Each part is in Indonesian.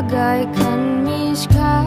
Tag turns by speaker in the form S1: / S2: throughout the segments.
S1: Bagaikan miskah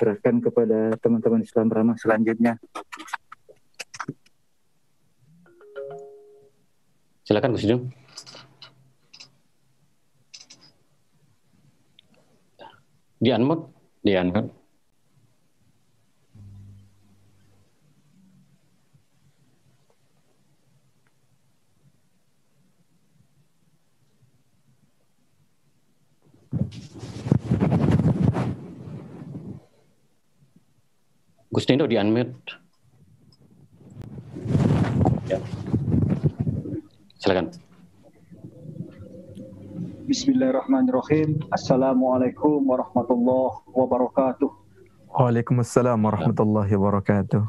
S1: serahkan kepada teman-teman Islam Ramah selanjutnya.
S2: Silakan Gus Dino. Di-unmute. Gus Dino di-unmute. Ya. Silakan.
S3: Bismillahirrahmanirrahim. Assalamualaikum warahmatullahi wabarakatuh.
S4: Waalaikumsalam warahmatullahi wabarakatuh.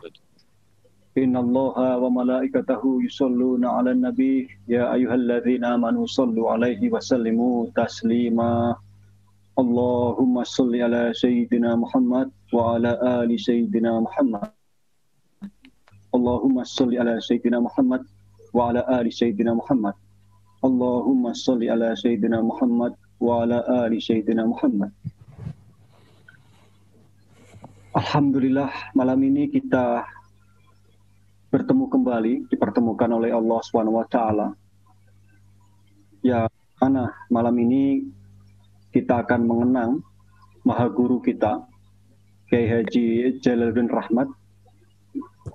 S3: Innallaha wa malaikatahu yusholluna 'alan nabi ya ayyuhalladzina amanu shallu 'alaihi wa sallimu taslima. Allahumma shalli ala sayyidina Muhammad wa ala ali sayyidina Muhammad. Allahumma shalli ala sayyidina Muhammad wa ala ali sayyidina Muhammad. Allahumma shalli ala sayyidina Muhammad wa ala ali sayyidina Muhammad. Alhamdulillah, malam ini kita bertemu kembali, dipertemukan oleh Allah SWT. Ya, mana malam ini kita akan mengenang Maha Guru kita, Kiai Haji Jalaluddin Rahmat,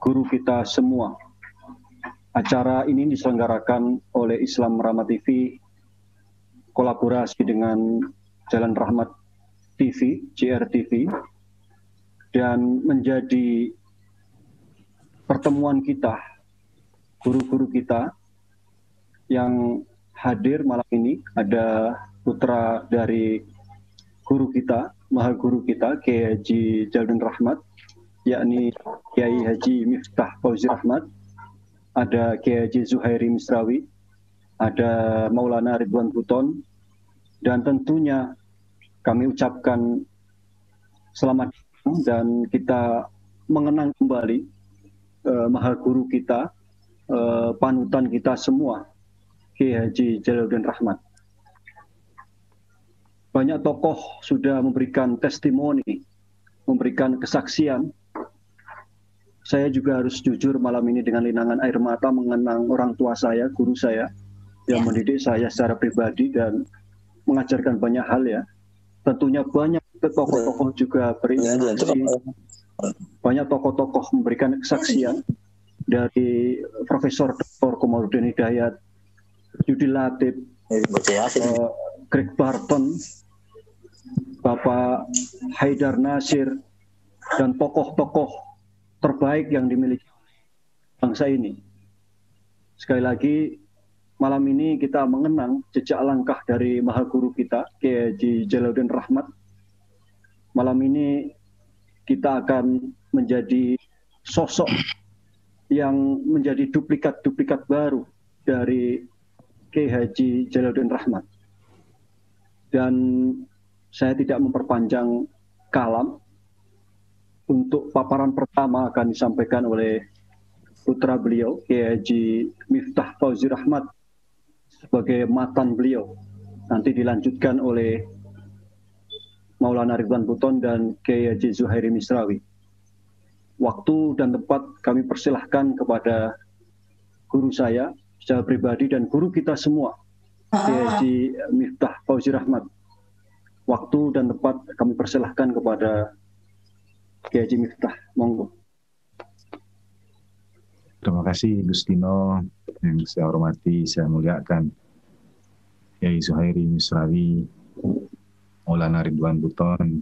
S3: guru kita semua. Acara ini diselenggarakan oleh Islam Ramah TV, kolaborasi dengan Jalan Rahmat TV, JRTV, dan menjadi pertemuan kita, guru-guru kita yang hadir malam ini. Ada putra dari guru kita, Maha Guru kita, Kiai Haji Jalaluddin Rahmat, yakni Kiai Haji Miftah Fauzi Rahmat. Ada Kiai Haji Zuhairi Misrawi, ada Maulana Ridwan Buton, dan tentunya kami ucapkan selamat datang dan kita mengenang kembali Maha Guru kita, panutan kita semua, Kiai Haji Jalaluddin Rahmat. Banyak tokoh sudah memberikan testimoni, memberikan kesaksian. Saya juga harus jujur malam ini dengan linangan air mata mengenang orang tua saya, guru saya, yang mendidik saya secara pribadi dan mengajarkan banyak hal ya. Tentunya banyak tokoh-tokoh juga berinteraksi, banyak tokoh-tokoh memberikan kesaksian, dari Profesor Dr. Komarudin Hidayat, Yudi Latif, Greg Barton, Bapak Haidar Nasir, dan tokoh-tokoh terbaik yang dimiliki bangsa ini. Sekali lagi, malam ini kita mengenang jejak langkah dari Maha Guru kita, Kiai Haji Jalaluddin Rahmat. Malam ini kita akan menjadi sosok yang menjadi duplikat-duplikat baru dari Kiai Haji Jalaluddin Rahmat. Dan saya tidak memperpanjang kalam. Untuk paparan pertama akan disampaikan oleh putra beliau, Kiai Haji Miftah Fauzi Rahmat, sebagai matan beliau. Nanti dilanjutkan oleh Maulana Ridwan Buton dan Kiai Haji Zuhairi Misrawi. Waktu dan tempat kami persilahkan kepada guru saya secara pribadi dan guru kita semua, Kiai Haji Miftah Fauzi Rahmat. Waktu dan tempat kami persilahkan kepada Kiai Haji Miftah, monggo.
S5: Terima kasih Gus Dino yang saya hormati, saya muliakan Kiai Zuhairi Misrawi, Maulana Ridwan Buton,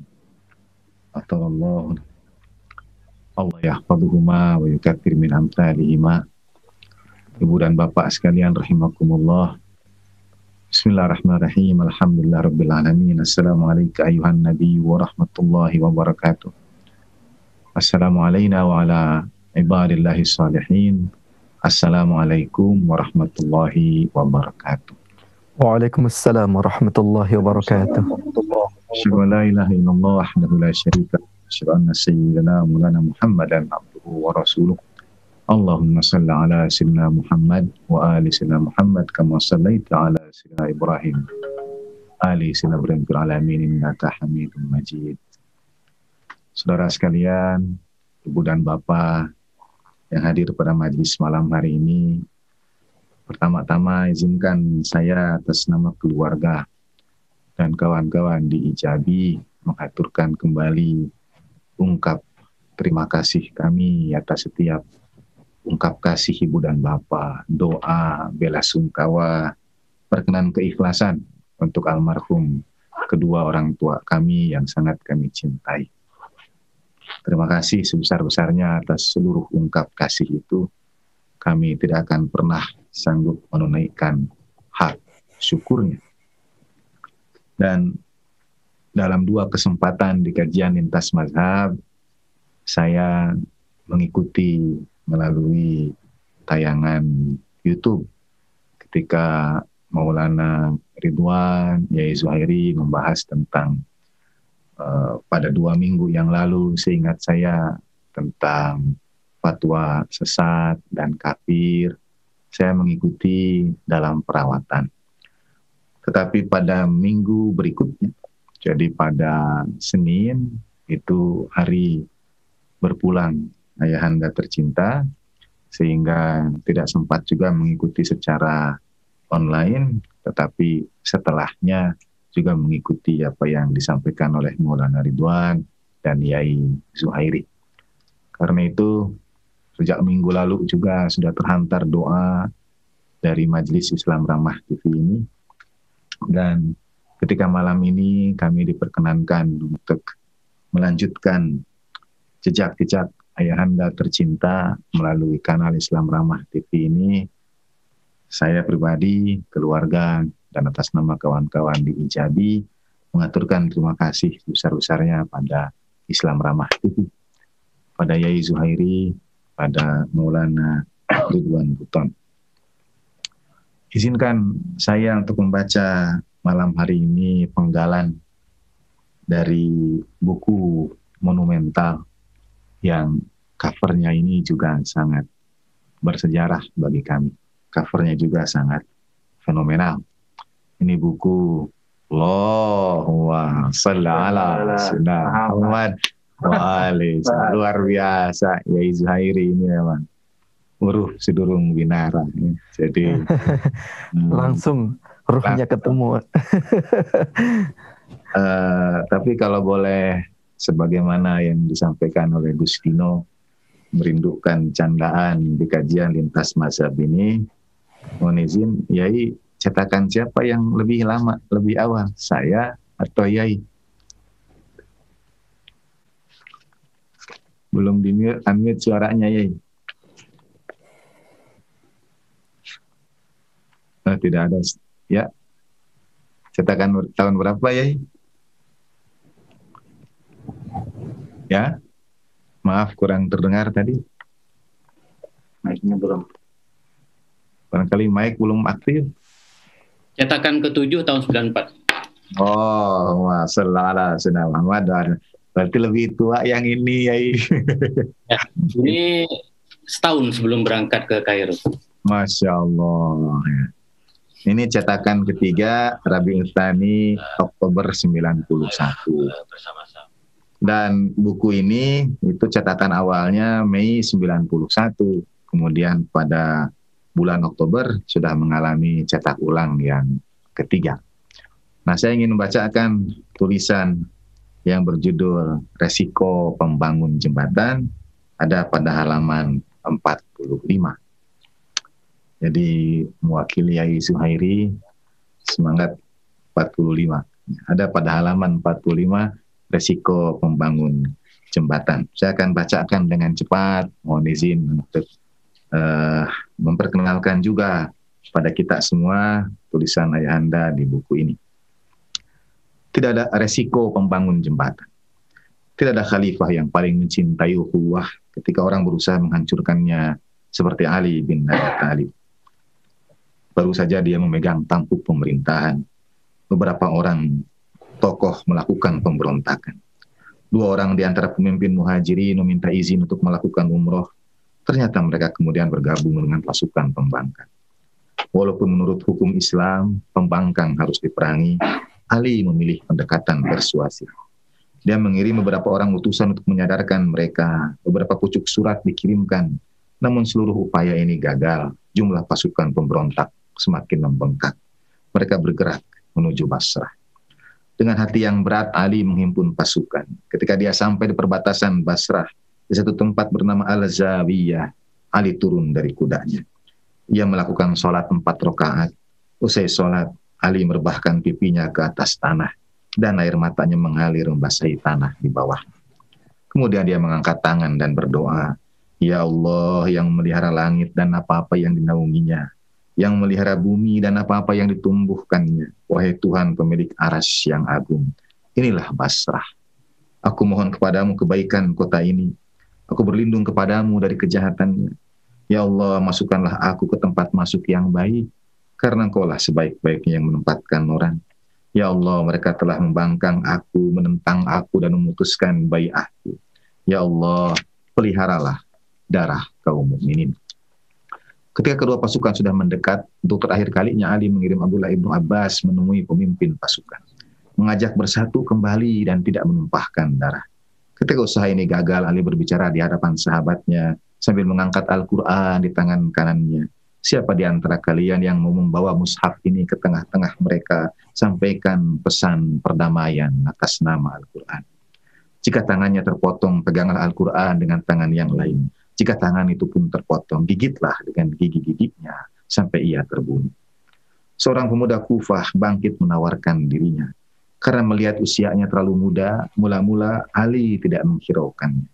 S5: atau Allah yahfaduhuma wa yukathir min amsalihima. Ibu dan bapak sekalian rahimakumullah. Bismillahirrahmanirrahim. Alhamdulillah rabbil alamin. Assalamualaikum ayuhan nabi wa rahmatullahi wa barakatuh. Assalamualaikum wa ala ibadillahi salihin. Assalamualaikum warahmatullahi wabarakatuh.
S4: Waalaikumsalam warahmatullahi wabarakatuh.
S5: Asyhadu an la ilaha illallah wahdahu la syarika lahu, asyhadu anna sayyidana maulana Muhammadan abduhu wa rasuluh. Allahumma salli ala sayyidina Muhammad wa ali sayyidina Muhammad kama sallaita ala sayyidina Ibrahim ali sayyidina Ibrahim fil alamin innaka Hamidum Majid. saudara sekalian, Ibu dan Bapak yang hadir pada majelis malam hari ini. Pertama-tama izinkan saya atas nama keluarga dan kawan-kawan di Ijabi mengaturkan kembali ungkap terima kasih kami atas setiap ungkap kasih Ibu dan Bapak, doa, bela sungkawa, perkenan keikhlasan untuk almarhum kedua orang tua kami yang sangat kami cintai. Terima kasih sebesar-besarnya atas seluruh ungkap kasih itu. Kami tidak akan pernah sanggup menunaikan hak syukurnya. Dan dalam 2 kesempatan di kajian lintas mazhab, saya mengikuti melalui tayangan YouTube ketika Maulana Ridwan Yai Zuhairi membahas tentang pada 2 minggu yang lalu, seingat saya, tentang fatwa sesat dan kafir. Saya mengikuti dalam perawatan. Tetapi pada minggu berikutnya, jadi pada Senin, itu hari berpulang ayahanda tercinta, sehingga tidak sempat juga mengikuti secara online, tetapi setelahnya juga mengikuti apa yang disampaikan oleh Maulana Ridwan dan Yai Zuhairi. Karena itu, sejak minggu lalu juga sudah terhantar doa dari Majelis Islam Rahmah TV ini. Dan ketika malam ini kami diperkenankan untuk melanjutkan jejak-jejak ayahanda tercinta melalui kanal Islam Rahmah TV ini. Saya pribadi, keluarga, dan atas nama kawan-kawan di Ijabi mengaturkan terima kasih besar-besarnya pada Islam Rahmah TV, pada Yai Zuhairi, pada Maulana Ridwan Buton. Izinkan saya untuk membaca malam hari ini penggalan dari buku monumental yang covernya ini juga sangat bersejarah bagi kami. Covernya juga sangat fenomenal. Ini buku Allahumma shalli ala sayyidina Muhammad wa alihi. Luar biasa, Yai Zuhairi ini memang uruh sedurung binara. Jadi
S4: langsung ruhnya ketemu.
S5: Tapi kalau boleh, sebagaimana yang disampaikan oleh Gus Dino, merindukan candaan di kajian lintas mazhab ini, mohon izin, Yai, cetakan siapa yang lebih lama, lebih awal, saya atau Yai? Belum di-unmute suaranya, Yai. Oh, tidak ada. Ya. Cetakan tahun berapa, Yai? Ya. Maaf, kurang terdengar tadi. Mic-nya belum. Barangkali mic belum aktif.
S2: Cetakan ke-7 tahun 94.
S5: Oh, masalah sudah Muhammad. Berarti lebih tua yang ini, Yai.
S2: Ya, ini setahun sebelum berangkat ke Kairo.
S5: Masya Allah. Ini cetakan ketiga, Rabiul Tsani, Oktober 91. Dan buku ini, itu catatan awalnya Mei 91. Kemudian pada bulan Oktober sudah mengalami cetak ulang yang ketiga. Nah, saya ingin membacakan tulisan yang berjudul Resiko Pembangun Jembatan, ada pada halaman 45. Jadi mewakili Yai Zuhairi, semangat 45. Ada pada halaman 45, Resiko Pembangun Jembatan. Saya akan bacakan dengan cepat, mohon izin untuk memperkenalkan juga pada kita semua tulisan ayahanda di buku ini. Tidak ada resiko pembangun jembatan. Tidak ada khalifah yang paling mencintai ukhuwah ketika orang berusaha menghancurkannya seperti Ali bin Abi Thalib. Baru saja dia memegang tampuk pemerintahan. Beberapa orang tokoh melakukan pemberontakan. 2 orang di antara pemimpin muhajirin meminta izin untuk melakukan umroh. Ternyata mereka kemudian bergabung dengan pasukan pembangkang. Walaupun menurut hukum Islam, pembangkang harus diperangi, Ali memilih pendekatan persuasif. Dia mengirim beberapa orang utusan untuk menyadarkan mereka. Beberapa pucuk surat dikirimkan. Namun seluruh upaya ini gagal. Jumlah pasukan pemberontak semakin membengkak. Mereka bergerak menuju Basrah. Dengan hati yang berat, Ali menghimpun pasukan. Ketika dia sampai di perbatasan Basrah, di satu tempat bernama Al-Zawiyah, Ali turun dari kudanya. Ia melakukan sholat 4 rakaat. Usai sholat, Ali merebahkan pipinya ke atas tanah, dan air matanya mengalir membasahi tanah di bawah. Kemudian dia mengangkat tangan dan berdoa, Ya Allah yang memelihara langit dan apa-apa yang dinaunginya, yang memelihara bumi dan apa-apa yang ditumbuhkannya. Wahai Tuhan pemilik arsy yang agung, inilah Basrah. Aku mohon kepadamu kebaikan kota ini. Aku berlindung kepadamu dari kejahatannya. Ya Allah, masukkanlah aku ke tempat masuk yang baik, karena Engkaulah sebaik-baiknya yang menempatkan orang. Ya Allah, mereka telah membangkang aku, menentang aku, dan memutuskan bai'ahku. Ya Allah, peliharalah darah kaum mukminin. Ketika kedua pasukan sudah mendekat, untuk terakhir kalinya Ali mengirim Abdullah ibnu Abbas menemui pemimpin pasukan, mengajak bersatu kembali dan tidak menumpahkan darah. Ketika usaha ini gagal, Ali berbicara di hadapan sahabatnya sambil mengangkat Al-Quran di tangan kanannya. Siapa di antara kalian yang mau membawa mushaf ini ke tengah-tengah mereka, sampaikan pesan perdamaian atas nama Al-Quran. Jika tangannya terpotong, peganglah Al-Quran dengan tangan yang lain. Jika tangan itu pun terpotong, gigitlah dengan gigi-giginya sampai ia terbunuh. Seorang pemuda Kufah bangkit menawarkan dirinya. Karena melihat usianya terlalu muda, mula-mula Ali tidak menghiraukannya.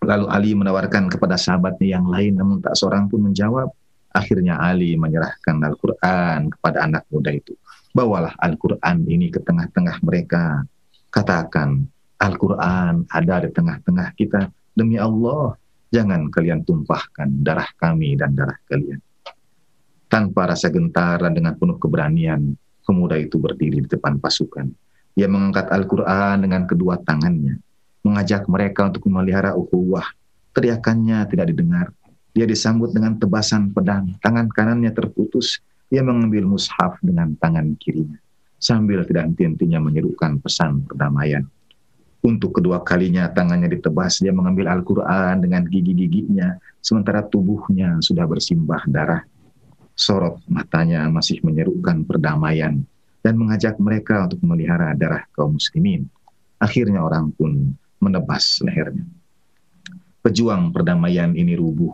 S5: Lalu Ali menawarkan kepada sahabatnya yang lain, namun tak seorang pun menjawab. Akhirnya Ali menyerahkan Al-Quran kepada anak muda itu. Bawalah Al-Quran ini ke tengah-tengah mereka. Katakan, Al-Quran ada di tengah-tengah kita. Demi Allah, jangan kalian tumpahkan darah kami dan darah kalian. Tanpa rasa gentar dan dengan penuh keberanian, pemuda itu berdiri di depan pasukan. Ia mengangkat Al-Quran dengan kedua tangannya, mengajak mereka untuk memelihara ukhuwah. Teriakannya tidak didengar. Dia disambut dengan tebasan pedang. Tangan kanannya terputus. Dia mengambil mushaf dengan tangan kirinya, sambil tidak henti-hentinya menyerukan pesan perdamaian. Untuk kedua kalinya tangannya ditebas. Dia mengambil Al-Quran dengan gigi-giginya, sementara tubuhnya sudah bersimbah darah. Sorot matanya masih menyerukan perdamaian dan mengajak mereka untuk memelihara darah kaum muslimin. Akhirnya orang pun menebas lehernya. Pejuang perdamaian ini rubuh.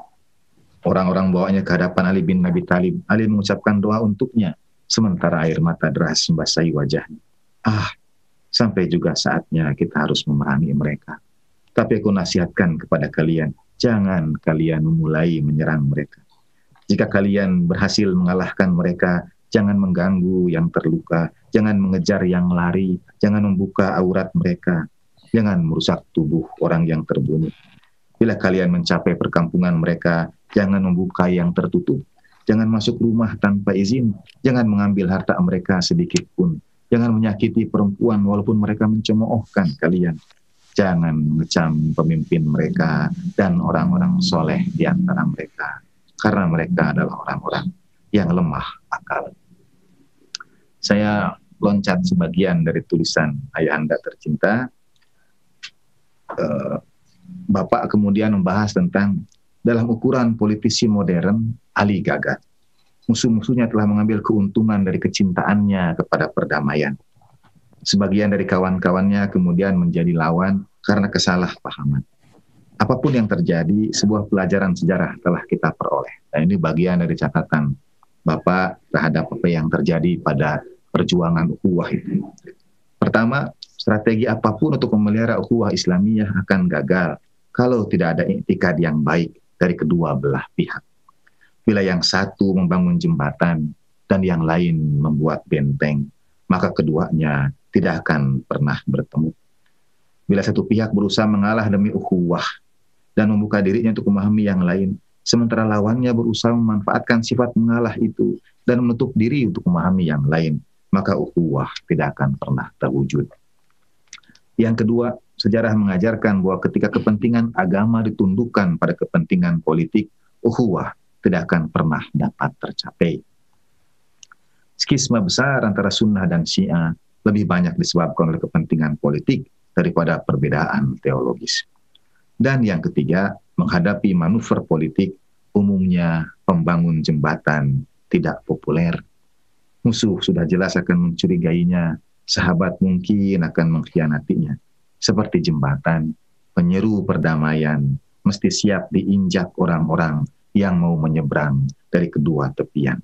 S5: Orang-orang bawanya ke hadapan Ali bin Abi Thalib. Ali mengucapkan doa untuknya, sementara air mata deras membasahi wajahnya. Sampai juga saatnya kita harus memerangi mereka. Tapi aku nasihatkan kepada kalian, jangan kalian memulai menyerang mereka. Jika kalian berhasil mengalahkan mereka, jangan mengganggu yang terluka, jangan mengejar yang lari, jangan membuka aurat mereka, jangan merusak tubuh orang yang terbunuh. Bila kalian mencapai perkampungan mereka, jangan membuka yang tertutup, jangan masuk rumah tanpa izin, jangan mengambil harta mereka sedikit pun, jangan menyakiti perempuan walaupun mereka mencemoohkan kalian, jangan mengecam pemimpin mereka dan orang-orang soleh di antara mereka, karena mereka adalah orang-orang yang lemah akal. Saya loncat sebagian dari tulisan Ayahanda tercinta. Bapak kemudian membahas tentang dalam ukuran politisi modern, Ali gagal. Musuh-musuhnya telah mengambil keuntungan dari kecintaannya kepada perdamaian. Sebagian dari kawan-kawannya kemudian menjadi lawan karena kesalahpahaman. Apapun yang terjadi, sebuah pelajaran sejarah telah kita peroleh. Dan ini bagian dari catatan Bapak terhadap apa yang terjadi pada perjuangan ukhuwah itu. Pertama, strategi apapun untuk memelihara ukhuwah Islamiyah akan gagal kalau tidak ada iktikad yang baik dari kedua belah pihak. Bila yang satu membangun jembatan dan yang lain membuat benteng, maka keduanya tidak akan pernah bertemu. Bila satu pihak berusaha mengalah demi ukhuwah dan membuka dirinya untuk memahami yang lain, sementara lawannya berusaha memanfaatkan sifat mengalah itu dan menutup diri untuk memahami yang lain, maka ukhuwah tidak akan pernah terwujud. Yang kedua, sejarah mengajarkan bahwa ketika kepentingan agama ditundukkan pada kepentingan politik, ukhuwah tidak akan pernah dapat tercapai. Skisma besar antara Sunnah dan Syiah lebih banyak disebabkan oleh kepentingan politik daripada perbedaan teologis. Dan yang ketiga, menghadapi manuver politik, umumnya pembangun jembatan tidak populer. Musuh sudah jelas akan mencurigainya, sahabat mungkin akan mengkhianatinya. Seperti jembatan, penyeru perdamaian mesti siap diinjak orang-orang yang mau menyeberang dari kedua tepian.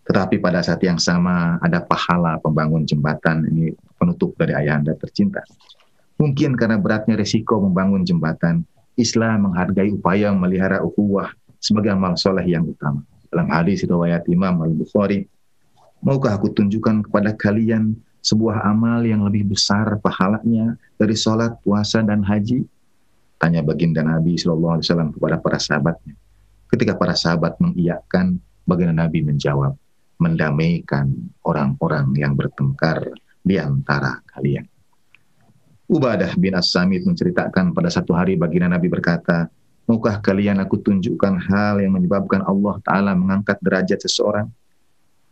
S5: Tetapi pada saat yang sama ada pahala pembangun jembatan. Ini penutup dari ayahanda tercinta. Mungkin karena beratnya risiko membangun jembatan, Islam menghargai upaya memelihara ukhuwah sebagai amal soleh yang utama. Dalam hadis riwayat Imam Al-Bukhari, maukah aku tunjukkan kepada kalian sebuah amal yang lebih besar pahalanya dari sholat, puasa, dan haji? Tanya baginda Nabi SAW kepada para sahabatnya. Ketika para sahabat mengiyakan, baginda Nabi menjawab, mendamaikan orang-orang yang bertengkar di antara kalian. Ubadah bin As-Samit menceritakan pada satu hari baginda Nabi berkata, maukah kalian aku tunjukkan hal yang menyebabkan Allah Ta'ala mengangkat derajat seseorang?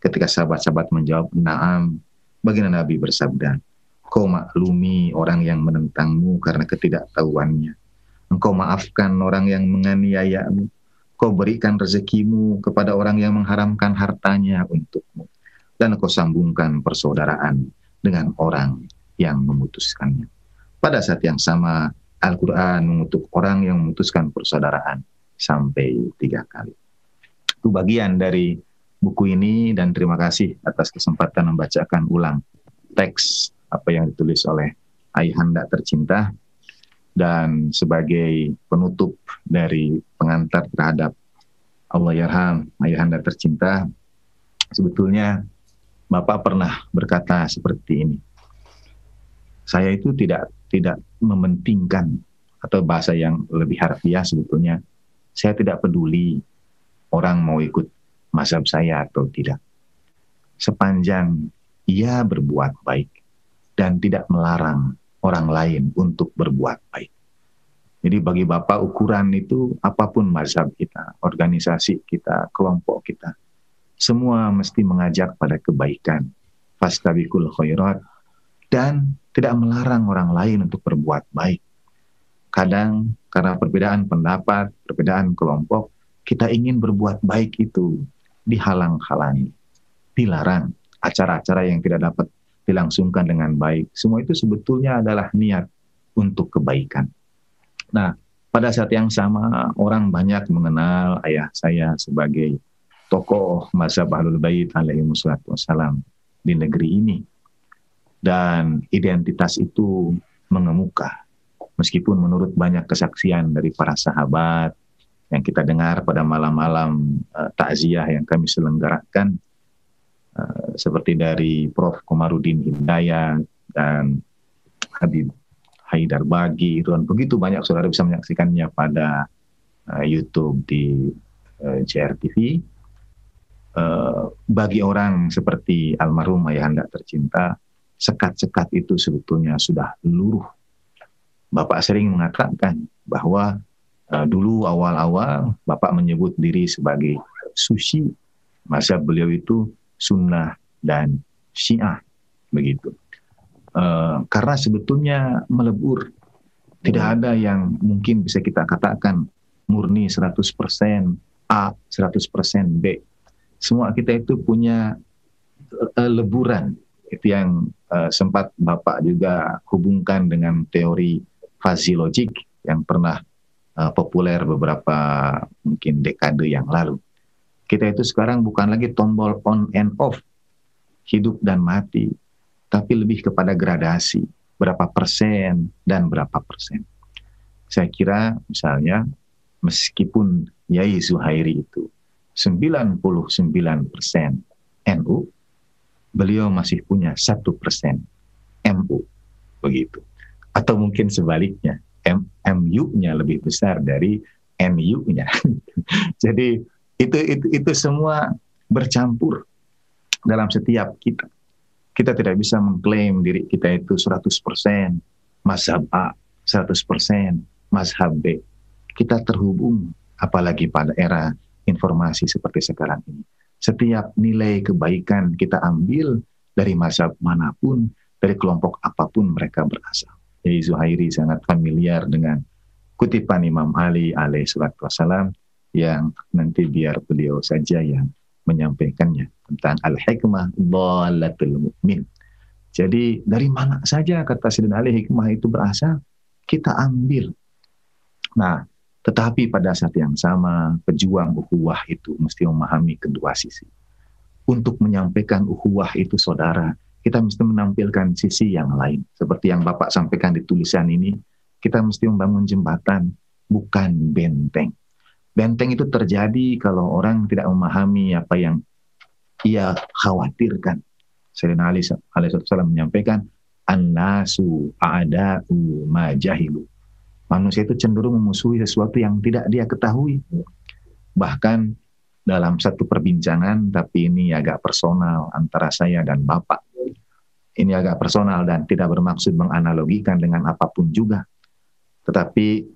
S5: Ketika sahabat-sahabat menjawab, na'am, baginda Nabi bersabda, kau maklumi orang yang menentangmu karena ketidaktahuannya. Engkau maafkan orang yang menganiayamu. Kau berikan rezekimu kepada orang yang mengharamkan hartanya untukmu. Dan kau sambungkan persaudaraan dengan orang yang memutuskannya. Pada saat yang sama, Al-Quran mengutuk orang yang memutuskan persaudaraan sampai 3 kali. Itu bagian dari buku ini, dan terima kasih atas kesempatan membacakan ulang teks apa yang ditulis oleh ayahanda tercinta. Dan sebagai penutup dari pengantar terhadap Allahyarham ayahanda tercinta, sebetulnya Bapak pernah berkata seperti ini, saya itu tidak mementingkan, atau bahasa yang lebih harfiah sebetulnya, saya tidak peduli orang mau ikut mazhab saya atau tidak, sepanjang ia berbuat baik dan tidak melarang orang lain untuk berbuat baik. Jadi bagi Bapak ukuran itu apapun mazhab kita, organisasi kita, kelompok kita, semua mesti mengajak pada kebaikan, fastabiqul khairat, dan tidak melarang orang lain untuk berbuat baik. Kadang karena perbedaan pendapat, perbedaan kelompok, kita ingin berbuat baik itu dihalang-halangi, dilarang. Acara-acara yang tidak dapat dilangsungkan dengan baik, semua itu sebetulnya adalah niat untuk kebaikan. Nah, pada saat yang sama orang banyak mengenal ayah saya sebagai tokoh mazhab Ahlul Bait alaihi wassalatu wassalam di negeri ini. Dan identitas itu mengemuka. Meskipun menurut banyak kesaksian dari para sahabat yang kita dengar pada malam-malam takziah yang kami selenggarakan, seperti dari Prof. Komarudin Hidayat dan Habib Haidar Bagi, dan begitu banyak saudara bisa menyaksikannya pada YouTube di JRTV. Bagi orang seperti almarhum ayahanda tercinta, sekat-sekat itu sebetulnya sudah luruh. Bapak sering mengatakan bahwa dulu awal-awal Bapak menyebut diri sebagai sushi. Mazhab beliau itu sunnah dan syiah, begitu. Karena sebetulnya melebur. Tidak ada yang mungkin bisa kita katakan murni 100% A, 100% B. Semua kita itu punya leburan. Itu yang sempat Bapak juga hubungkan dengan teori fuzzy logic yang pernah populer beberapa mungkin dekade yang lalu. Kita itu sekarang bukan lagi tombol on and off, hidup dan mati, tapi lebih kepada gradasi, berapa persen dan berapa persen. Saya kira misalnya meskipun Yai Zuhairi itu 99% NU, beliau masih punya 1% MU, begitu. Atau mungkin sebaliknya, MU-nya lebih besar dari NU-nya. Jadi itu semua bercampur dalam setiap kita. Kita tidak bisa mengklaim diri kita itu 100% mazhab A, 100% mazhab B. Kita terhubung, apalagi pada era informasi seperti sekarang ini. Setiap nilai kebaikan kita ambil dari mazhab manapun, dari kelompok apapun mereka berasal. Yai Zuhairi sangat familiar dengan kutipan Imam Ali alaihi salatu wassalam yang nanti biar beliau saja yang menyampaikannya tentang al-hikmah dhalatul mu'min. Jadi dari mana saja kata Sayyidina Ali hikmah itu berasal, kita ambil. Nah, tetapi pada saat yang sama pejuang ukhuwah itu mesti memahami kedua sisi. Untuk menyampaikan ukhuwah itu saudara, kita mesti menampilkan sisi yang lain. Seperti yang Bapak sampaikan di tulisan ini, kita mesti membangun jembatan, bukan benteng. Benteng itu terjadi kalau orang tidak memahami apa yang ia khawatirkan. Sayyidina Ali alaihissalam menyampaikan, an-nasu a'da'u ma jahilu. Manusia itu cenderung memusuhi sesuatu yang tidak dia ketahui. Bahkan dalam satu perbincangan, tapi ini agak personal antara saya dan Bapak. Ini agak personal dan tidak bermaksud menganalogikan dengan apapun juga. Tetapi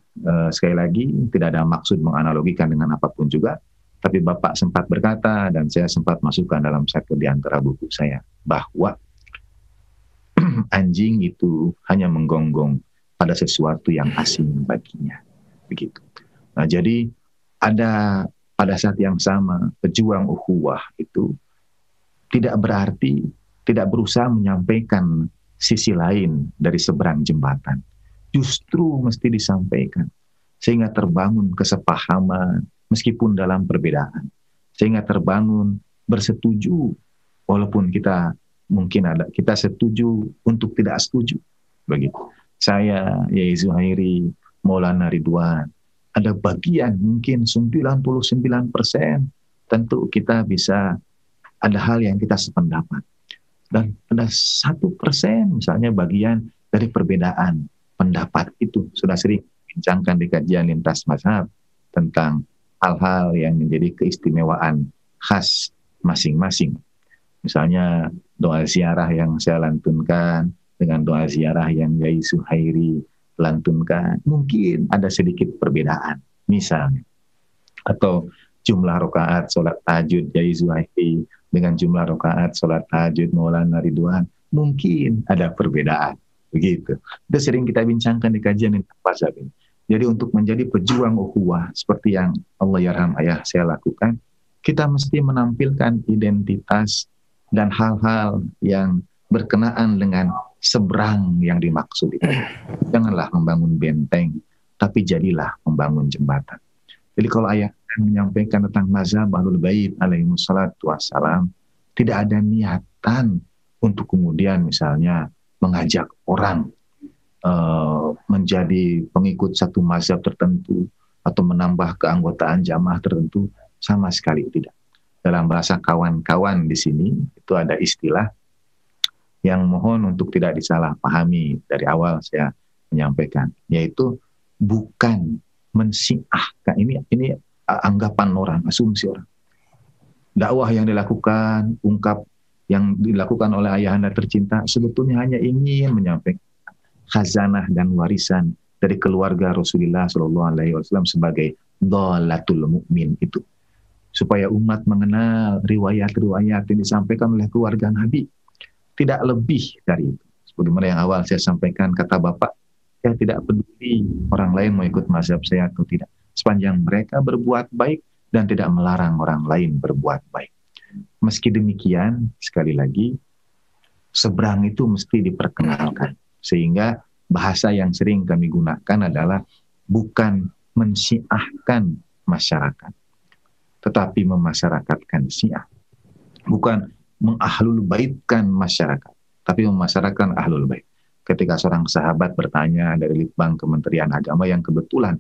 S5: sekali lagi tidak ada maksud menganalogikan dengan apapun juga. Tapi Bapak sempat berkata dan saya sempat masukkan dalam satu di antara buku saya bahwa anjing itu hanya menggonggong pada sesuatu yang asing baginya. Begitu. Nah, jadi ada pada saat yang sama pejuang ukhuwah itu tidak berarti tidak berusaha menyampaikan sisi lain dari seberang jembatan. Justru mesti disampaikan sehingga terbangun kesepahaman meskipun dalam perbedaan, sehingga terbangun bersetuju walaupun kita mungkin kita setuju untuk tidak setuju. Begitu. Saya, Yai Zuhairi, Maulana Ridwan, ada bagian mungkin 99% tentu kita bisa ada hal yang kita sependapat. Dan ada 1% misalnya bagian dari perbedaan pendapat itu sudah sering bincangkan di kajian lintas mazhab tentang hal-hal yang menjadi keistimewaan khas masing-masing. Misalnya doa ziarah yang saya lantunkan dengan doa ziarah yang Yai Zuhairi lantunkan, mungkin ada sedikit perbedaan misalnya. Atau jumlah rakaat sholat tahajud Yai Zuhairi dengan jumlah rakaat sholat tahajud Maulana Ridwan, mungkin ada perbedaan. Begitu. Itu sering kita bincangkan di kajian lintas mazhab ini. Jadi untuk menjadi pejuang ukhuwah seperti yang Allah yarham ayah saya lakukan, kita mesti menampilkan identitas dan hal-hal yang berkenaan dengan seberang yang dimaksud itu. Janganlah membangun benteng, tapi jadilah membangun jembatan. Jadi kalau ayah menyampaikan tentang mazhab Ahlul Bait alaihimussalatu wassalam, tidak ada niatan untuk kemudian misalnya mengajak orang menjadi pengikut satu mazhab tertentu atau menambah keanggotaan jamaah tertentu, sama sekali tidak. Dalam bahasa kawan-kawan di sini itu ada istilah yang mohon untuk tidak disalahpahami dari awal saya menyampaikan, yaitu bukan mensiahkan. Ini anggapan orang, asumsi orang. Dakwah yang dilakukan, yang dilakukan oleh ayahanda tercinta sebetulnya hanya ingin menyampaikan khazanah dan warisan dari keluarga Rasulullah SAW sebagai dhalatul mu'min itu, supaya umat mengenal riwayat-riwayat yang disampaikan oleh keluarga Nabi, tidak lebih dari itu. Sebagaimana yang awal saya sampaikan, kata Bapak, saya tidak peduli orang lain mau ikut mazhab saya atau tidak, sepanjang mereka berbuat baik dan tidak melarang orang lain berbuat baik. Meski demikian, sekali lagi, seberang itu mesti diperkenalkan. Sehingga bahasa yang sering kami gunakan adalah bukan mensyiahkan masyarakat, tetapi memasyarakatkan syiah. Bukan mengahlul baitkan masyarakat, tapi memasyarakatkan ahlul bait. Ketika seorang sahabat bertanya dari Litbang Kementerian Agama yang kebetulan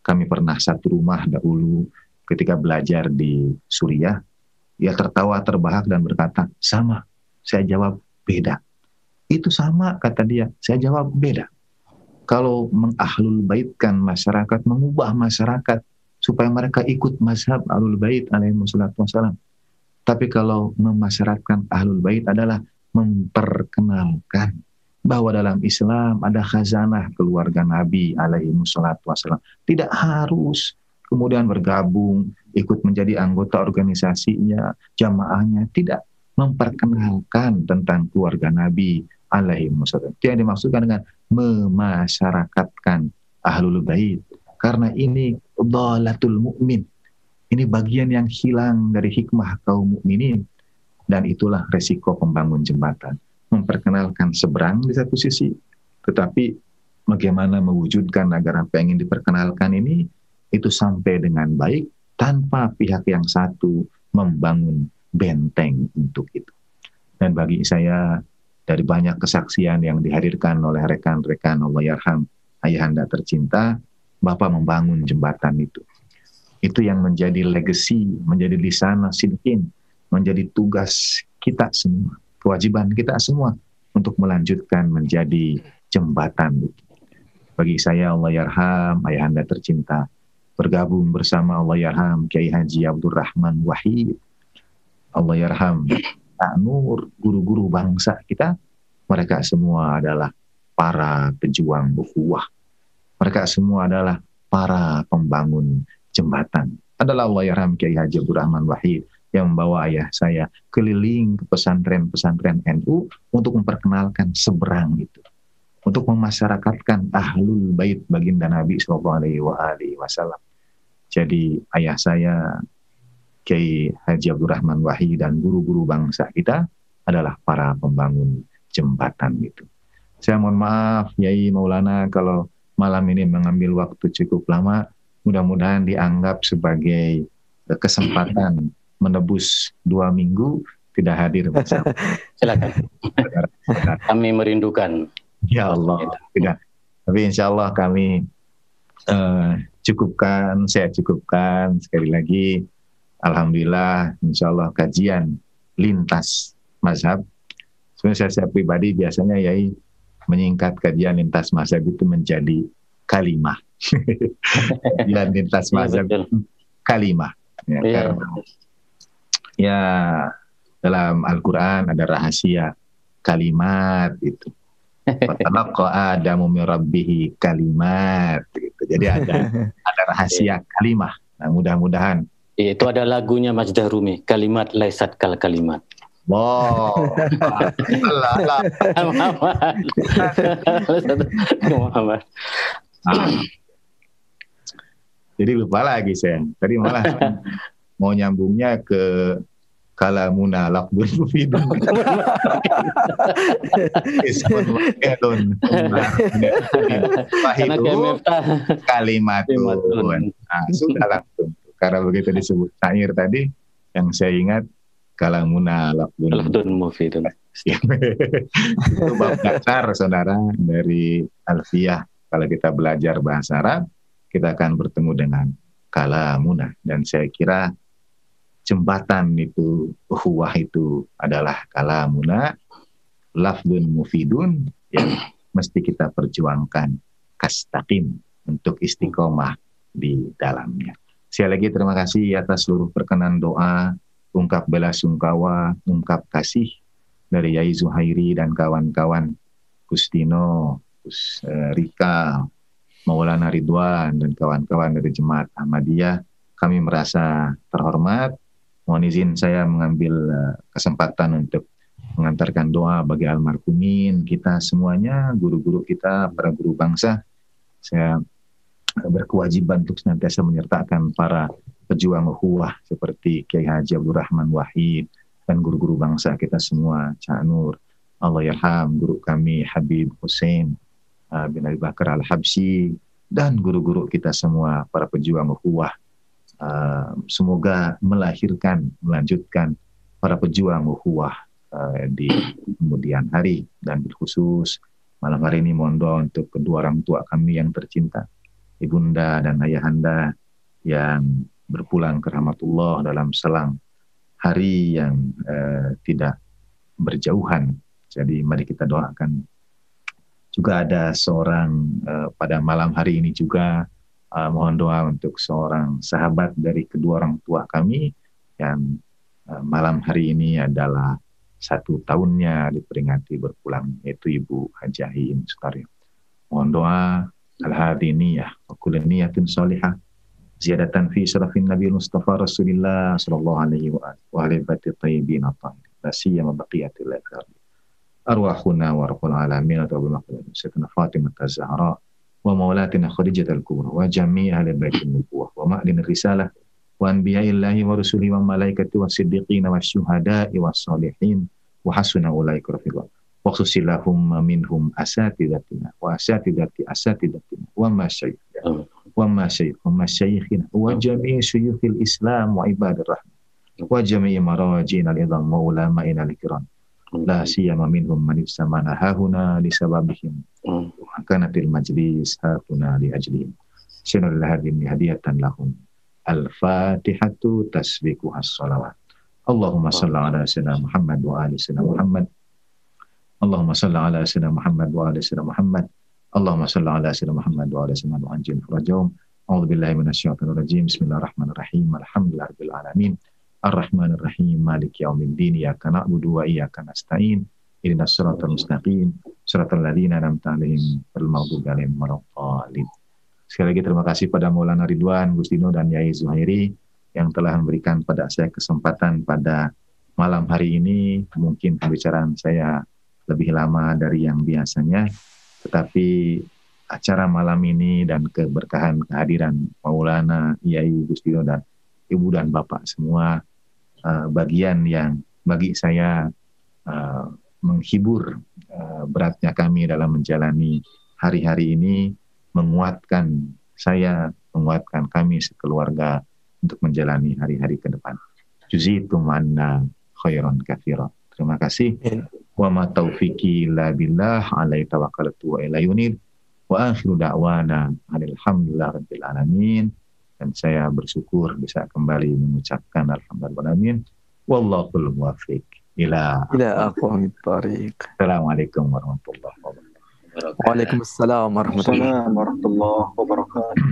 S5: kami pernah satu rumah dahulu ketika belajar di Suriah, dia tertawa terbahak dan berkata, sama. Saya jawab, beda. Itu sama, kata dia. Saya jawab, beda. Kalau mengahlul baitkan masyarakat, mengubah masyarakat supaya mereka ikut mazhab ahlul bait alaihimussalatu wassalam. Tapi kalau memasyaratkan ahlul bait adalah memperkenalkan bahwa dalam Islam ada khazanah keluarga Nabi alaihimussalatu wassalam. Tidak harus kemudian bergabung, ikut menjadi anggota organisasinya, jamaahnya. Tidak. memperkenalkan tentang keluarga Nabi alaihi wasallam. Itu yang dimaksudkan dengan memasyarakatkan ahlul bait. Karena ini dhalatul mu'min. Ini bagian yang hilang dari hikmah kaum mukminin. Dan itulah resiko pembangun jembatan. Memperkenalkan seberang di satu sisi, tetapi bagaimana mewujudkan agar apa yang ingin diperkenalkan ini itu sampai dengan baik tanpa pihak yang satu membangun benteng untuk itu. Dan bagi saya, dari banyak kesaksian yang dihadirkan oleh rekan-rekan Allah yarham, ayahanda tercinta, Bapak membangun jembatan itu. Itu yang menjadi legacy, menjadi lisana sidqin, menjadi tugas kita semua, kewajiban kita semua untuk melanjutkan menjadi jembatan. Bagi saya, Allah yarham, ayahanda tercinta, bergabung bersama Allah yarham Kiai Haji Abdurrahman Wahid, Allah yarham Pak Nur, guru-guru bangsa kita, mereka semua adalah para pejuang ukhuwah. Mereka semua adalah para pembangun jembatan. Adalah Allah yarham Kiai Haji Abdurrahman Wahid yang membawa ayah saya keliling ke pesantren-pesantren NU untuk memperkenalkan seberang itu. Untuk memasyarakatkan ahlul bait baginda Nabi SAW. Jadi ayah saya Kiai Haji Abdurrahman Wahid dan guru-guru bangsa kita adalah para pembangun jembatan itu. Saya mohon maaf Yai Maulana kalau malam ini mengambil waktu cukup lama. Mudah-mudahan dianggap sebagai kesempatan menebus 2 minggu tidak hadir bersama.
S2: Silakan. Kami merindukan.
S5: Ya Allah, tidak. Tapi insya Allah kami saya cukupkan sekali lagi. Alhamdulillah, insya Allah kajian lintas mazhab. Sebenarnya saya pribadi biasanya Yai menyingkat kajian lintas mazhab itu menjadi kalimah. Kajian lintas mazhab kalimah. Ya, karena ya dalam Al-Quran ada rahasia kalimat itu. Fatalaqa Adamu min Rabbihi kalimat gitu. Jadi ada rahasia kalimah. Nah, mudah-mudahan
S2: itu ada lagunya Majdah Rumi, kalimat laisat kal kalimat.
S5: Wow. Allah.
S2: Muhammad.
S5: Jadi lupa lagi saya. Tadi malah mau nyambungnya ke kalamuna laqbun mufidun. Kalimatun. Nah, sudah langsung. Karena begitu disebut syair tadi, yang saya ingat kalamuna laqbun
S2: mufidun.
S5: Itu bab dasar saudara dari Alfiyah. Kalau kita belajar bahasa Arab, kita akan bertemu dengan kalamuna. Dan saya kira jembatan itu, ukhuwah itu adalah kalamuna, lafdun mufidun, yang mesti kita perjuangkan kastaqim untuk istiqomah di dalamnya. Sekali lagi terima kasih atas seluruh perkenan doa, ungkap bela sungkawa, ungkap kasih dari Yai Zuhairi dan kawan-kawan, Gustino, Rika, Maulana Ridwan dan kawan-kawan dari Jemaat Ahmadiyah. Kami merasa terhormat. Mohon izin saya mengambil kesempatan untuk mengantarkan doa bagi almarhumin kita semuanya, guru-guru kita, para guru bangsa. Saya berkewajiban untuk senantiasa menyertakan para pejuang ukhuwah seperti Kiai Haji Abdurrahman Wahid dan guru-guru bangsa kita semua, Cak Nur, Allah yarham, guru kami Habib Hussein bin Abi Bakar Al-Habsyi, dan guru-guru kita semua, para pejuang ukhuwah. Semoga melanjutkan para pejuang ukhuwah di kemudian hari. Dan khusus malam hari ini mohon doa untuk kedua orang tua kami yang tercinta, ibunda dan ayahanda yang berpulang ke rahmatullah dalam selang hari yang tidak berjauhan. Jadi mari kita doakan. Juga ada seorang pada malam hari ini juga mohon doa untuk seorang sahabat dari kedua orang tua kami yang malam hari ini adalah 1 tahunnya diperingati berpulang, yaitu Ibu Hajah Iin Sukaryo. Mohon doa al-hadiniyah wa kuliniyatin salihah ziyadatan fi syarafin Nabi Mustafa Rasulullah sallallahu alaihi wa alihi wa tayyibin at-tahirin. la siyama baqiyatil akhir. Arwahuna wa rabbul alamin wa bimakhluk Sayyidina Fatimah Az-Zahra wa maulatina Khadijah al-Kubra wa jami' ahli baitin nubuwah wa ma'lin risalah wa anbiya'illahi wa rusulihi wa malaikati wa siddiqina wa syuhada'i wa salihin wa hasuna ulaika rafiqa wa khususillahumma minhum asatidatina wa asatidati asatidatina wa masyayikhina wa masyayikhina wa jami' syuyukhil Islam wa ibadir rahman wa jami' marajina al-idham wa ulama'ina al-kiram la siyama minhum man istamana hahuna li sababihim wa kanatil majlis hahuna li ajlihim syarul hadin hadiyatan lahum al-fatihatu tasbiqu as-salawat Allahumma salli ala sayyidina Muhammad wa ali sayyidina Muhammad Allahumma salli ala sayyidina Muhammad wa ali sayyidina Muhammad Allahumma salli ala sayyidina Muhammad wa ali sayyidina Muhammad rajum a'udzu billahi minasyaitonir rajim bismillahirrahmanirrahim alhamdulillahirabbil alamin Ar-Rahman Ar-Rahim Maliki Yaumiddin Iyyaka na'budu wa iyyaka nasta'in Ihdinas siratal mustaqim Siratal ladzina an'amta 'alaihim ghairil maghdubi 'alaihim waladdallin. Sekali lagi terima kasih pada Maulana Ridwan Gustino dan Yai Zuhairi yang telah memberikan pada saya kesempatan pada malam hari ini. Mungkin pembicaraan saya lebih lama dari yang biasanya, tetapi acara malam ini dan keberkahan kehadiran Maulana Yai Gustino dan Ibu dan Bapak semua bagian yang bagi saya menghibur beratnya kami dalam menjalani hari-hari ini, menguatkan saya, menguatkan kami sekeluarga untuk menjalani hari-hari ke depan. Juzitum anna khairan katsira. Terima kasih. Wa ma taufiqi illa billah alaihi tawakkaltu wa ilaihi unib. Wa akhiru da'wana alhamdulillahirabbil alamin. Dan saya bersyukur bisa kembali mengucapkan alhamdulillah. Wallahul muwaffiq ila
S4: aqwamit thariq.
S5: Assalamualaikum warahmatullahi wabarakatuh.
S4: Waalaikumsalam
S3: warahmatullahi wabarakatuh.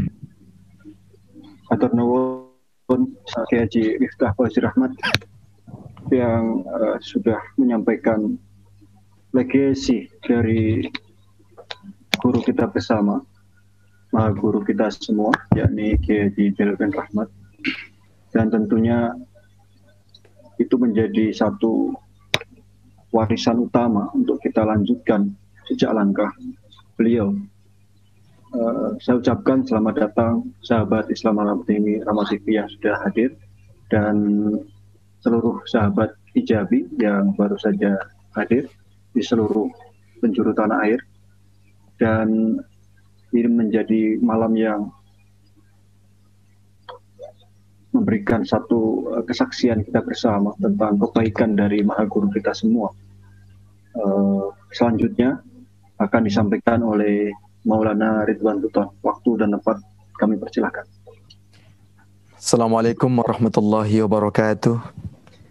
S3: Hatur nuwun Kiai Haji Miftah Fauzi Rahmat yang sudah menyampaikan legasi dari guru kita bersama, Maha Guru kita semua, yakni Kiai Haji Jalaluddin Rahmat. Dan tentunya itu menjadi satu warisan utama untuk kita lanjutkan jejak langkah beliau. Saya ucapkan selamat datang sahabat Islam Al-Abdimi Ramadhani yang sudah hadir, dan seluruh sahabat Hijabi yang baru saja hadir di seluruh penjuru tanah air. Dan ini menjadi malam yang memberikan satu kesaksian kita bersama tentang kebaikan dari Maha Guru kita semua. Selanjutnya akan disampaikan oleh Maulana Ridwan Buton. Waktu dan tempat kami persilahkan.
S4: Assalamualaikum warahmatullahi wabarakatuh.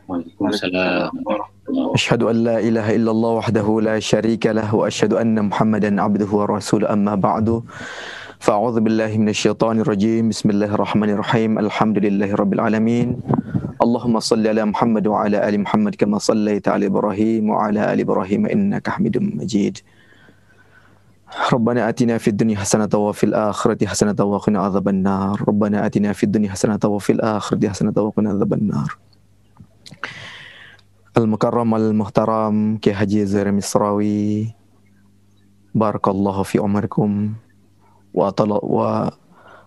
S2: Waalaikumsalam.
S4: Asyhadu an la ilaha illallah wahdahu la syarika lah wa asyhadu anna Muhammadan abduhu wa rasuluh, amma ba'du. Fa'udzu billahi minasyaitonir rajim. Bismillahirrahmanirrahim. Alhamdulillahirabbil alamin. Allahumma shalli ala Muhammad wa ala ali Muhammad kama shallaita ala Ibrahim wa ala ali Ibrahim innaka Hamidum Majid. Rabbana atina fid dunya hasanatan wa fil akhirati hasanatan wa qina adzabannar. Rabbana atina fid dunya hasanatan wa fil akhirati hasanatan wa qina adzabannar. Al-Mukarram al-Muhtaram Kiai Haji Zuhairi Misrawi, barakallahu fi umrikum wa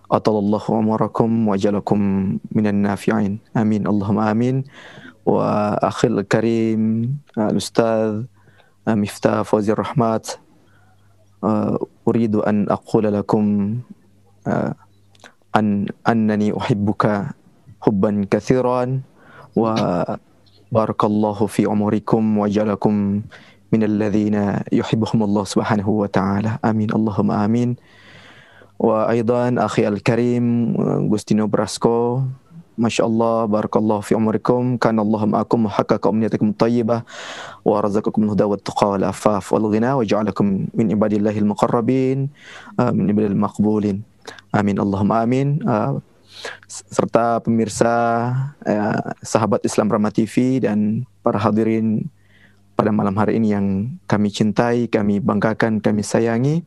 S4: atalallahu umarakum wa jalakum minan nafi'in. Amin Allahumma amin. Wa akhil karim al-Ustadz Miftah Fauzi Rahmat, uridu an aqula lakum annani uhibbuka hubban katsiran wa barakallahu fi umurikum wa jalakum minal ladzina yuhibbuhumullah subhanahu wa ta'ala. Amin Allahumma amin. Wa aidan akhi al-karim Gustino Brasco, masyaallah, barakallahu fi umurikum, kana Allah ma'akum wa haqqaqa umniyatakum thayyibah wa razaqakum al-huda wat tuqa wal afaf wal ghina wa ja'alakum min ibadillahil muqarrabin, min ibadil maqbulin. Amin Allahumma amin. Serta pemirsa sahabat Islam Rahmat TV dan para hadirin pada malam hari ini yang kami cintai, kami banggakan, kami sayangi.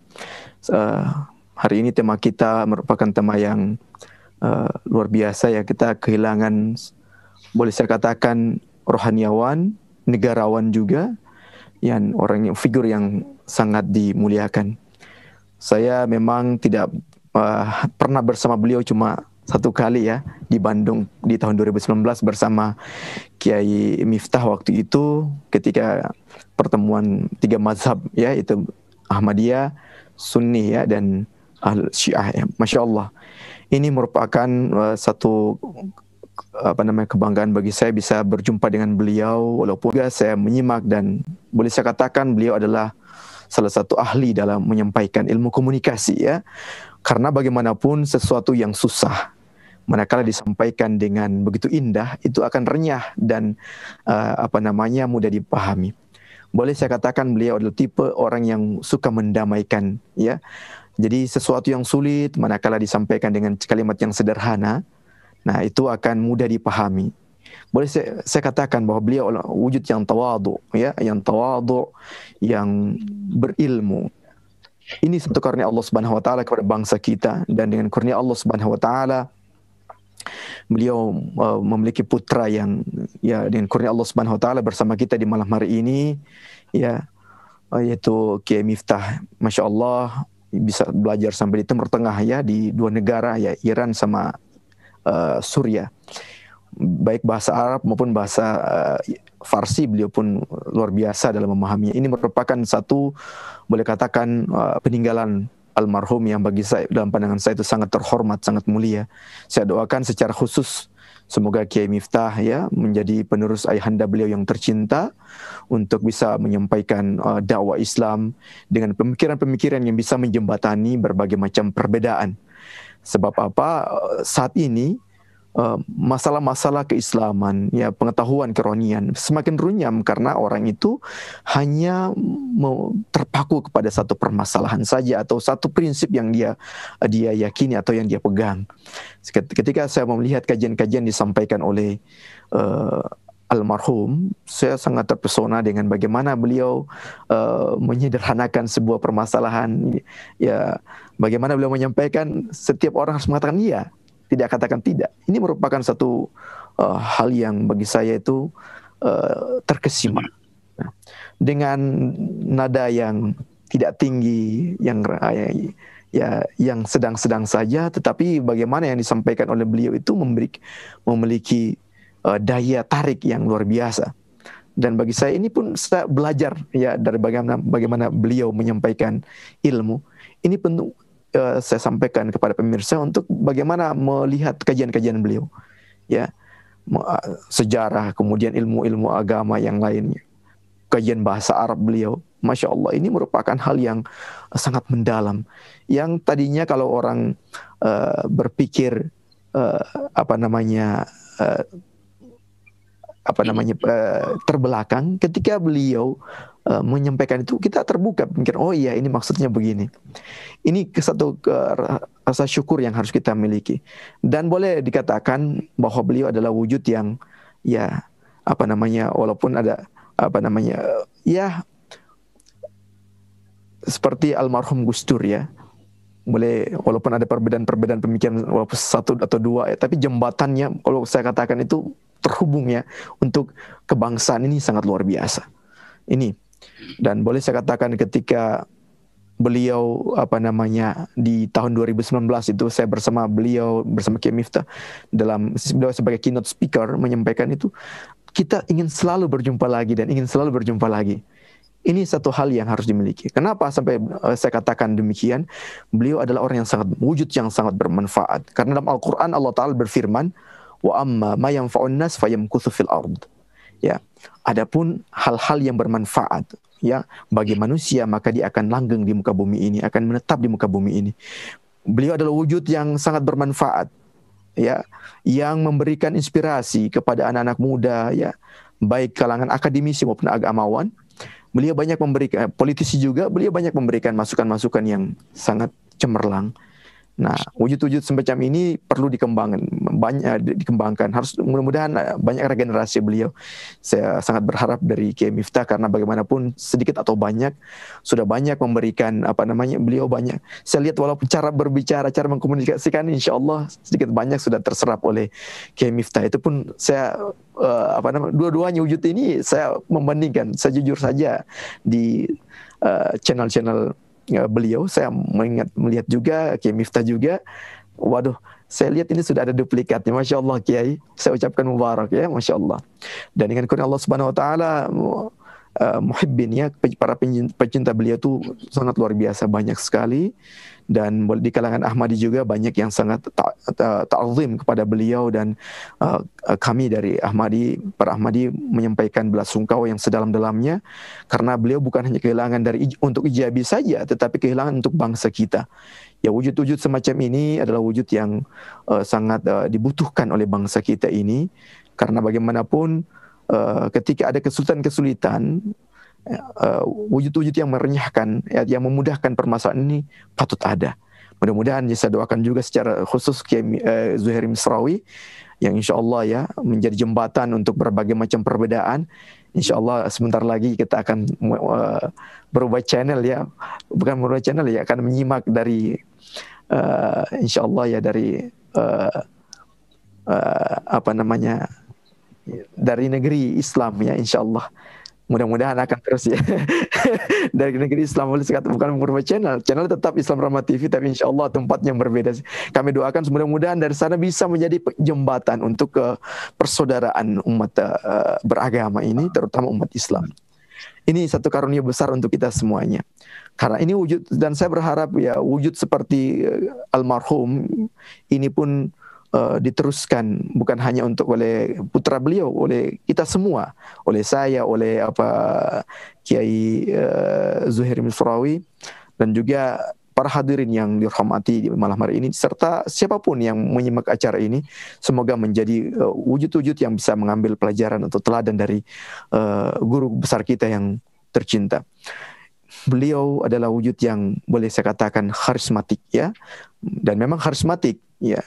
S4: Hari ini tema kita merupakan tema yang luar biasa ya. Kita kehilangan, boleh saya katakan, rohaniawan negarawan juga, yang orang yang figur yang sangat dimuliakan. Saya memang tidak pernah bersama beliau, cuma satu kali ya, di Bandung di tahun 2019 bersama Kiai Miftah waktu itu, ketika pertemuan 3 mazhab ya, itu Ahmadiyah, Sunni ya, dan Ahlul Syiah ya. Masya Allah, ini merupakan satu kebanggaan bagi saya bisa berjumpa dengan beliau, walaupun juga saya menyimak, dan boleh saya katakan beliau adalah salah satu ahli dalam menyampaikan ilmu komunikasi ya. Karena bagaimanapun sesuatu yang susah, manakala disampaikan dengan begitu indah, itu akan renyah dan mudah dipahami. Boleh saya katakan beliau adalah tipe orang yang suka mendamaikan ya. Jadi sesuatu yang sulit manakala disampaikan dengan kalimat yang sederhana, nah itu akan mudah dipahami. Boleh saya katakan bahwa beliau adalah wujud yang tawadhu ya, yang berilmu. Ini satu karunia Allah Subhanahu wa taala kepada bangsa kita, dan dengan karunia Allah Subhanahu wa taala beliau memiliki putra yang ya, dengan karunia Allah Subhanahu wa taala bersama kita di malam hari ini ya, yaitu Kiai Miftah. Masya Allah, bisa belajar sampai di Timur Tengah ya, di 2 negara ya, Iran sama Suriah. Baik bahasa Arab maupun bahasa Farsi, beliau pun luar biasa dalam memahaminya. Ini merupakan satu, boleh katakan, peninggalan almarhum yang bagi saya, dalam pandangan saya itu sangat terhormat, sangat mulia. Saya doakan secara khusus semoga Kiai Miftah ya menjadi penerus ayahanda beliau yang tercinta, untuk bisa menyampaikan dakwah Islam dengan pemikiran-pemikiran yang bisa menjembatani berbagai macam perbedaan. Sebab apa? Saat ini masalah-masalah keislaman ya, pengetahuan kerohanian semakin runyam karena orang itu hanya terpaku kepada satu permasalahan saja atau satu prinsip yang dia yakini atau yang dia pegang. Ketika saya melihat kajian-kajian disampaikan oleh almarhum, saya sangat terpesona dengan bagaimana beliau menyederhanakan sebuah permasalahan ya, bagaimana beliau menyampaikan setiap orang harus mengatakan iya, tidak katakan tidak. Ini merupakan satu hal yang bagi saya itu terkesima. Nah, dengan nada yang tidak tinggi, yang sedang-sedang saja, tetapi bagaimana yang disampaikan oleh beliau itu memiliki daya tarik yang luar biasa. Dan bagi saya ini pun saya belajar ya dari bagaimana beliau menyampaikan ilmu. Ini penting saya sampaikan kepada pemirsa untuk bagaimana melihat kajian-kajian beliau ya, sejarah, kemudian ilmu-ilmu agama yang lainnya, kajian bahasa Arab beliau. Masya Allah, ini merupakan hal yang sangat mendalam, yang tadinya kalau orang berpikir terbelakang, ketika beliau menyampaikan itu kita terbuka mikir, oh iya ini maksudnya begini. Ini satu rasa syukur yang harus kita miliki, dan boleh dikatakan bahwa beliau adalah wujud yang ya walaupun ada seperti almarhum Gus Dur ya, walaupun ada perbedaan pemikiran walaupun 1 atau 2 ya, tapi jembatannya kalau saya katakan itu terhubung ya untuk kebangsaan, ini sangat luar biasa. Ini, dan boleh saya katakan ketika beliau di tahun 2019 itu saya bersama Kiai Miftah beliau sebagai keynote speaker menyampaikan itu, kita ingin selalu berjumpa lagi dan ingin selalu berjumpa lagi. Ini satu hal yang harus dimiliki. Kenapa sampai saya katakan demikian? Beliau adalah orang yang wujud yang sangat bermanfaat. Karena dalam Al-Quran Allah Ta'ala berfirman, wa amma ma yanfa'un nas fayamkuthu fil ard. Ya, adapun hal-hal yang bermanfaat ya bagi manusia, maka dia akan langgeng di muka bumi ini, akan menetap di muka bumi ini. Beliau adalah wujud yang sangat bermanfaat ya, yang memberikan inspirasi kepada anak-anak muda ya, baik kalangan akademisi maupun agamawan. Beliau banyak memberikan, politisi juga, beliau banyak memberikan masukan-masukan yang sangat cemerlang. Nah, wujud-wujud semacam ini perlu dikembangkan. Harus mudah-mudahan banyak regenerasi beliau. Saya sangat berharap dari Kiai Miftah, karena bagaimanapun sedikit atau banyak sudah banyak memberikan beliau banyak. Saya lihat walaupun cara berbicara, cara mengkomunikasikan, insya Allah sedikit banyak sudah terserap oleh Kiai Miftah. Itu pun saya dua-duanya wujud ini saya membandingkan. Saya jujur saja di channel-channel beliau, saya melihat juga Kiai Miftah juga. Waduh, saya lihat ini sudah ada duplikatnya. Masya Allah Kiai, saya ucapkan mubarak ya, Masya Allah. Dan dengan kurnia Allah Subhanahu Wa Taala, muhibbin ya, para pecinta beliau itu sangat luar biasa, banyak sekali. Dan di kalangan Ahmadi juga banyak yang sangat ta'zim kepada beliau, dan kami dari para Ahmadi menyampaikan belasungkawa yang sedalam-dalamnya, karena beliau bukan hanya kehilangan untuk ijabi saja, tetapi kehilangan untuk bangsa kita. Ya, wujud-wujud semacam ini adalah wujud yang sangat dibutuhkan oleh bangsa kita ini, karena bagaimanapun ketika ada kesulitan-kesulitan, wujud-wujud yang merenyahkan, yang memudahkan permasalahan ini patut ada. Mudah-mudahan saya doakan juga secara khusus Kiai Zuhairi Misrawi, yang insya Allah ya menjadi jembatan untuk berbagai macam perbedaan. Insya Allah sebentar lagi kita akan berubah channel ya, bukan berubah channel ya, akan menyimak dari insya Allah ya dari dari negeri Islam ya, insya Allah. Mudah-mudahan akan terus ya dari negeri Islam. Boleh sekata bukan merubah channel tetap Islam Rahma TV, tapi insya Allah tempatnya berbeda. Kami doakan mudah-mudahan dari sana bisa menjadi jembatan untuk persaudaraan umat beragama ini, terutama umat Islam. Ini satu karunia besar untuk kita semuanya. Karena ini wujud, dan saya berharap ya wujud seperti almarhum ini pun diteruskan, bukan hanya oleh putra beliau, oleh kita semua, oleh saya, oleh Kiai Zuhairi Misrawi, dan juga para hadirin yang dirahmati di malam hari ini, serta siapapun yang menyimak acara ini. Semoga menjadi wujud-wujud yang bisa mengambil pelajaran atau teladan dari guru besar kita yang tercinta. Beliau adalah wujud yang boleh saya katakan karismatik ya, dan memang karismatik ya,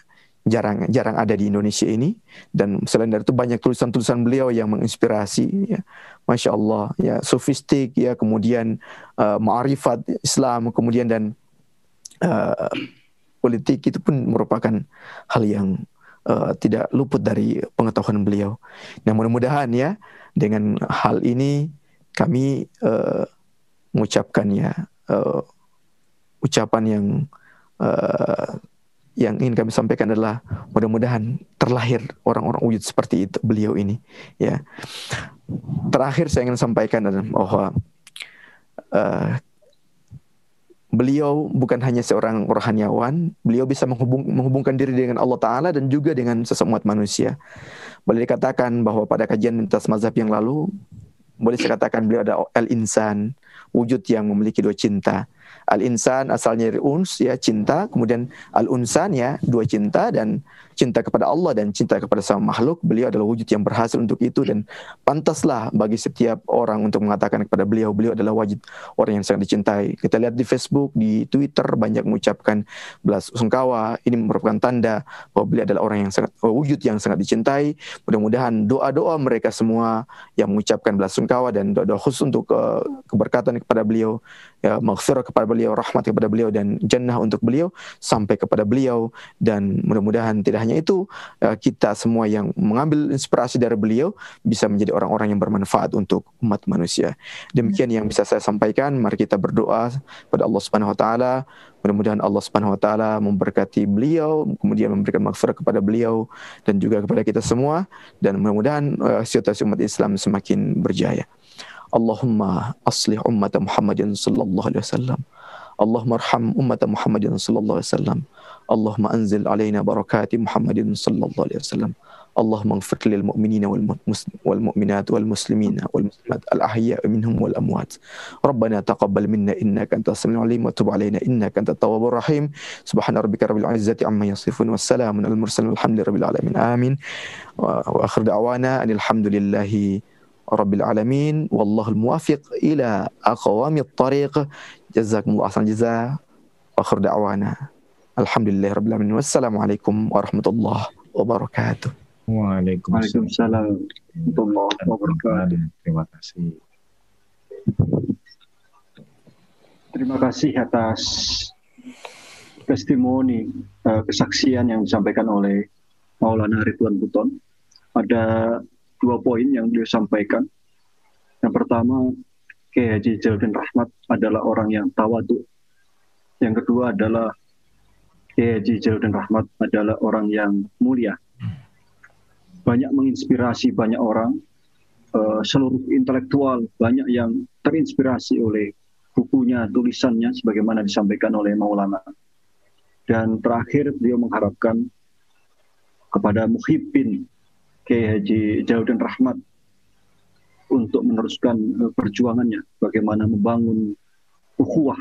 S4: jarang ada di Indonesia ini. Dan selain dari itu banyak tulisan-tulisan beliau yang menginspirasi ya, Masya Allah ya, sofistik ya, kemudian ma'rifat Islam, kemudian dan politik itu pun merupakan hal yang tidak luput dari pengetahuan beliau. Nah, mudah-mudahan ya dengan hal ini kami mengucapkan ya ucapan yang ingin kami sampaikan adalah mudah-mudahan terlahir orang-orang wujud seperti itu beliau ini ya. Terakhir saya ingin sampaikan adalah bahwa beliau bukan hanya seorang rohaniawan, beliau bisa menghubungkan diri dengan Allah Ta'ala dan juga dengan sesama manusia. Boleh dikatakan bahwa pada kajian lintas mazhab yang lalu, boleh saya katakan beliau ada al-insan, wujud yang memiliki dua cinta. Al-insan asalnya dari uns ya, cinta, kemudian al-unsan ya, dua cinta, dan cinta kepada Allah dan cinta kepada sama makhluk. Beliau adalah wujud yang berhasil untuk itu, dan pantaslah bagi setiap orang untuk mengatakan kepada beliau adalah wujud orang yang sangat dicintai. Kita lihat di Facebook, di Twitter banyak mengucapkan belasungkawa. Ini merupakan tanda bahwa beliau adalah orang yang sangat wujud yang sangat dicintai. Mudah-mudahan doa-doa mereka semua yang mengucapkan belasungkawa dan doa-doa khusus untuk keberkatan kepada beliau, ya, maghfirah kepada beliau, rahmat kepada beliau, dan jannah untuk beliau sampai kepada beliau. Dan mudah-mudahan tidak hanya itu, kita semua yang mengambil inspirasi dari beliau bisa menjadi orang-orang yang bermanfaat untuk umat manusia. Demikian yang bisa saya sampaikan. Mari kita berdoa pada Allah Subhanahu Wa Taala. Mudah-mudahan Allah Subhanahu Wa Taala memberkati beliau, kemudian memberikan maghfirah kepada beliau dan juga kepada kita semua, dan mudah-mudahan situasi umat Islam semakin berjaya. Allahumma aslih ummat Muhammadin sallallahu alaihi wasallam. Allahumma arham ummat Muhammadin sallallahu alaihi wasallam. Allahumma anzil alaina barakati Muhammadin sallallahu alaihi wasallam. Allahumma ighfir lil mu'minina wal mu'minat wal muslimina wal muslimat al ahya'i minhum wal amwat. Rabbana taqabbal minna innaka antas samiul alim wa tub alaina innaka antat tawwabur rahim. Subhana rabbika rabbil izzati amma yasifun wassalamun alal mursalin walhamdulillahi rabbil alamin. Amin. Wa akhir da'wana alhamdulillahi rabbil alamin wallahul muwafiq ila aqwamit thariq. Jazakumullah ahsan jazaa. Wa akhir da'wana Alhamdulillahirabbil alamin. Wassalamualaikum warahmatullahi wabarakatuh.
S3: Waalaikumsalam warahmatullahi wabarakatuh.
S5: Terima kasih.
S3: Terima kasih atas testimoni kesaksian yang disampaikan oleh Maulana Ridwan Buton. Ada 2 poin yang beliau sampaikan. Yang pertama, Kiai Haji Jaludin Rahmat adalah orang yang tawadhu. Yang kedua adalah Kiai Haji Jaludin Rahmat adalah orang yang mulia. Banyak menginspirasi banyak orang, seluruh intelektual banyak yang terinspirasi oleh bukunya, tulisannya, sebagaimana disampaikan oleh Maulana. Dan terakhir beliau mengharapkan kepada muhibbin Kiai Haji Jaludin Rahmat untuk meneruskan perjuangannya, bagaimana membangun ukhuwah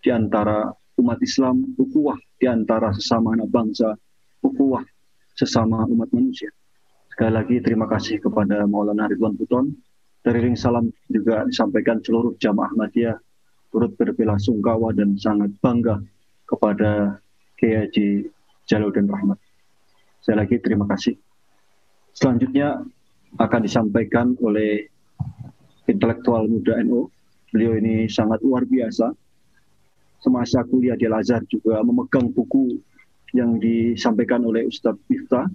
S3: di antara umat Islam, ukhuwah di antara sesama anak bangsa, ukhuwah sesama umat manusia. Sekali lagi terima kasih kepada Maulana Ridwan Buton. Dari ring salam juga disampaikan seluruh jamaah Ahmadiyah turut berbelasungkawa dan sangat bangga kepada Kiai Haji Jaludin Rahmat. Sekali lagi terima kasih. Selanjutnya akan disampaikan oleh intelektual muda NU. Beliau ini sangat luar biasa. Semasa kuliah di Al-Azhar juga memegang buku yang disampaikan oleh Ustadz Miftah,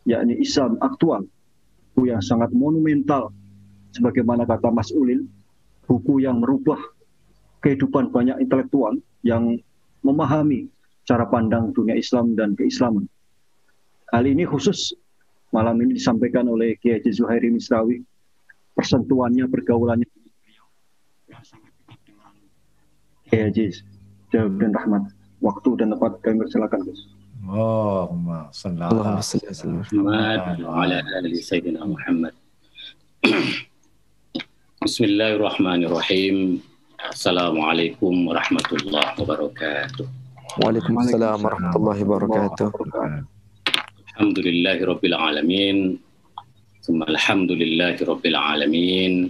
S3: yakni Islam Aktual. Buku yang sangat monumental, sebagaimana kata Mas Ulil, buku yang merubah kehidupan banyak intelektual yang memahami cara pandang dunia Islam dan keislaman. Hal ini khusus malam ini disampaikan oleh Kiai Haji Zuhairi Misrawi. Persentuhannya, pergaulannya yang sangat dekat dengan Kiai Haji Jaludin Rahmat. Waktu dan tempat kami persilakan, Gus.
S5: Allahumma salli
S2: ala sayyidina Muhammad. Bismillahirrahmanirrahim. Assalamualaikum warahmatullahi wabarakatuh.
S4: Waalaikumsalam warahmatullahi wabarakatuh.
S2: Alhamdulillahi rabbil alamin. Alhamdulillahi rabbil alamin.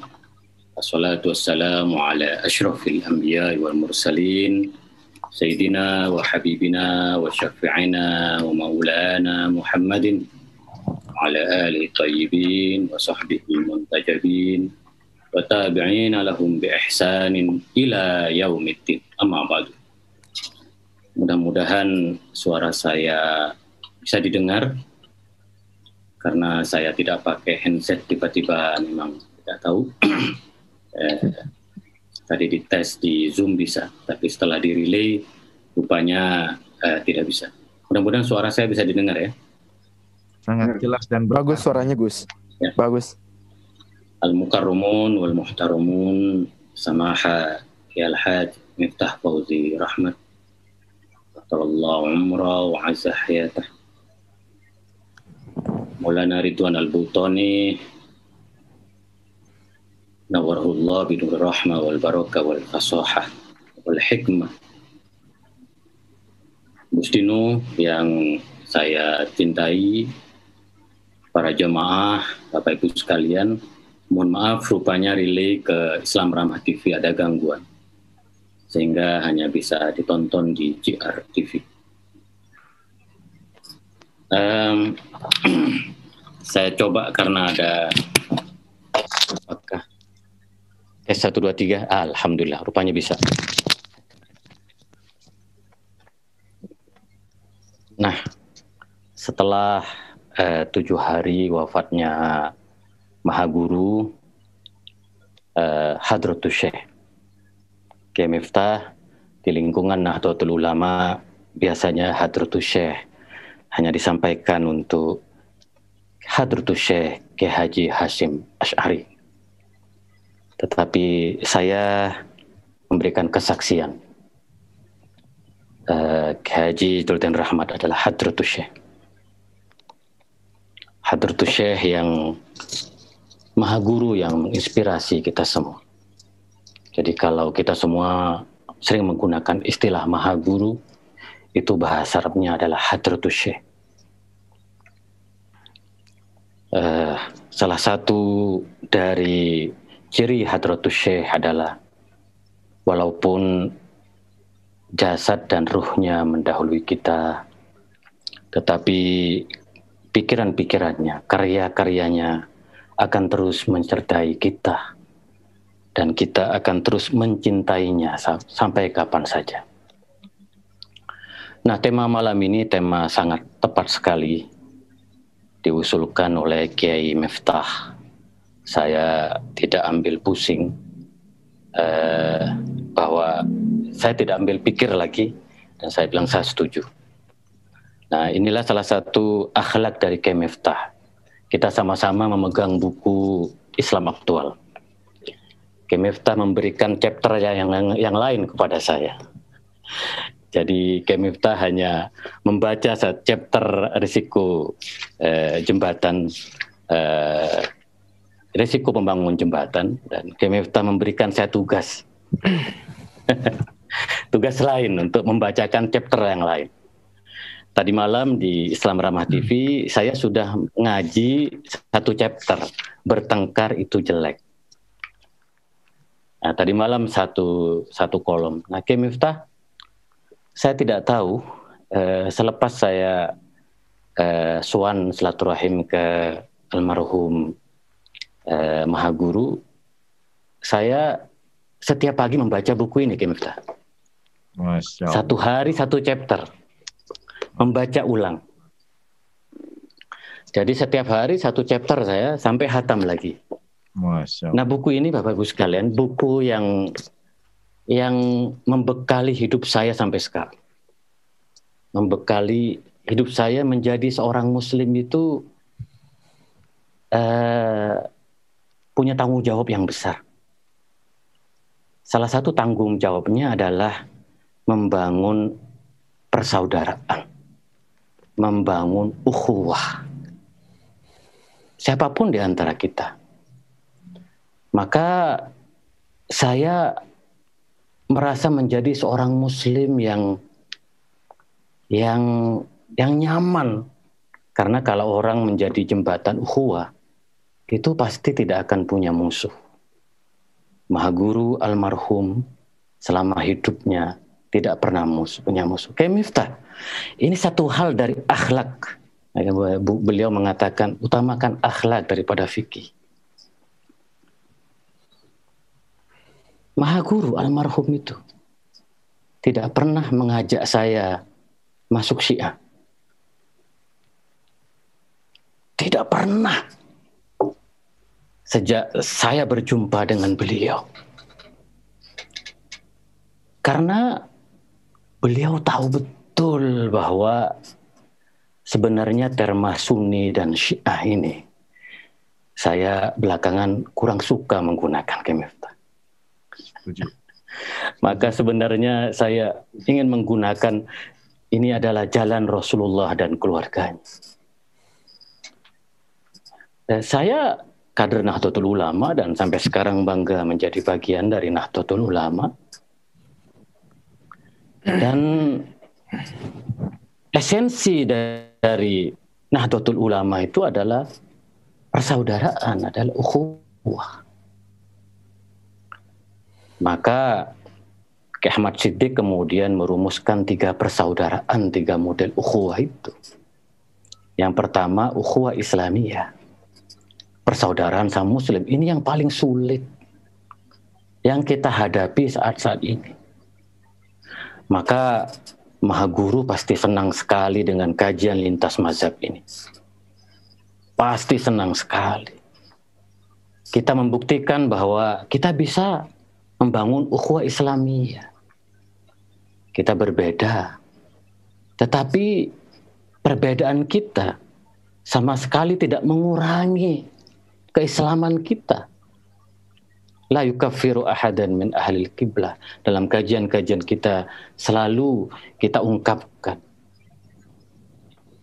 S2: Wassalatu wassalamu ala asyrafil anbiya'i wal mursalin sayyidina wa habibina wa syafi'ina wa maulana Muhammadin wa ala alihi tayyibin wa sahbihi muntajabin wa tabi'ina lahum bi ihsanin ila yaumiddin. Amma ba'du. Mudah-mudahan suara saya bisa didengar, karena saya tidak pakai headset, tiba-tiba memang tidak tahu. Tadi dites di Zoom bisa, tapi setelah di relay rupanya tidak bisa. Mudah-mudahan suara saya bisa didengar ya.
S5: Sangat jelas dan
S4: bagus suaranya, Gus.
S2: Ya.
S4: Bagus.
S2: Al-Mukarramun wal Muhtaramun, Samaha ya Al-Haj Miftah Fauzi Rahmat, Qatallahu umrah wa azza hayatah, Maulana Ridwan Al-Butoni, Nawarullah bidul rahmah wal barakah wal fasahah wal hikmah. Bustino yang saya cintai, para jemaah, Bapak Ibu sekalian, mohon maaf rupanya relay ke Islam Ramah TV ada gangguan, sehingga hanya bisa ditonton di JR TV. Saya coba karena ada apakah tes 1, 2, 3. Alhamdulillah rupanya bisa. Nah, setelah 7 hari wafatnya Maha Guru Hadratus Syekh Kiai Miftah, di lingkungan Nahdlatul Ulama biasanya Hadratus Syekh hanya disampaikan untuk Hadratus Syekh Kiai Haji Hashim Asy'ari. Tetapi saya memberikan kesaksian Kiai Haji Jaludin Rahmat adalah Hadratus Syekh. Hadratus Syekh yang Maha Guru yang menginspirasi kita semua. Jadi kalau kita semua sering menggunakan istilah Maha Guru, itu bahasa Arabnya adalah Hadratus Syekh. Salah satu dari ciri Hadratus Syekh adalah walaupun jasad dan ruhnya mendahului kita, tetapi pikiran-pikirannya, karya-karyanya akan terus menyertai kita, dan kita akan terus mencintainya sampai kapan saja. Nah, tema malam ini tema sangat tepat sekali, diusulkan oleh Kiai Miftah. Saya tidak ambil pusing, bahwa saya tidak ambil pikir lagi, dan saya bilang saya setuju. Nah, inilah salah satu akhlak dari Kiai Miftah. Kita sama-sama memegang buku Islam Aktual. Kiai Miftah memberikan chapter yang lain kepada saya. Jadi Kiai Miftah hanya membaca chapter risiko jembatan, risiko pembangunan jembatan, dan Kiai Miftah memberikan saya tugas. Tugas lain untuk membacakan chapter yang lain. Tadi malam di Islam Ramah TV saya sudah ngaji satu chapter, bertengkar itu jelek. Nah, tadi malam satu kolom. Nah, Kiai Miftah, saya tidak tahu, selepas saya sowan silaturahim ke almarhum Maha Guru, saya setiap pagi membaca buku ini, Kiai Miftah. Satu hari satu chapter, membaca ulang. Jadi setiap hari satu chapter saya sampai hatam lagi. Nah, buku ini Bapak Ibu sekalian, buku yang membekali hidup saya sampai sekarang. Membekali hidup saya menjadi seorang muslim itu punya tanggung jawab yang besar. Salah satu tanggung jawabnya adalah membangun persaudaraan, membangun ukhuwah. Siapapun di antara kita. Maka saya merasa menjadi seorang muslim yang nyaman, karena kalau orang menjadi jembatan ukhuwah itu pasti tidak akan punya musuh. Maha Guru almarhum selama hidupnya tidak pernah punya musuh. Kiai Miftah, ini satu hal dari akhlak. Beliau mengatakan utamakan akhlak daripada fikih. Maha Guru almarhum itu tidak pernah mengajak saya masuk Syiah. Tidak pernah. Sejak saya berjumpa dengan beliau. Karena beliau tahu betul bahwa sebenarnya terma Sunni dan Syiah ini saya belakangan kurang suka menggunakan Kiai Miftah. Maka sebenarnya saya ingin menggunakan ini adalah jalan Rasulullah dan keluarganya. Saya kader Nahdlatul Ulama dan sampai sekarang bangga menjadi bagian dari Nahdlatul Ulama. Dan esensi dari Nahdlatul Ulama itu adalah persaudaraan, adalah ukhuwah. Maka Kiai Ahmad Siddiq kemudian merumuskan 3 persaudaraan, 3 model ukhuwah itu. Yang pertama, ukhuwah Islamiyah. Persaudaraan sama muslim, ini yang paling sulit yang kita hadapi saat-saat ini. Maka Maha Guru pasti senang sekali dengan kajian lintas mazhab ini. Pasti senang sekali. Kita membuktikan bahwa kita bisa membangun ukhuwah Islamiyah. Kita berbeda, tetapi perbedaan kita sama sekali tidak mengurangi keislaman kita. La yukaffiru ahadan min ahlil qiblah. Dalam kajian-kajian kita selalu kita ungkapkan.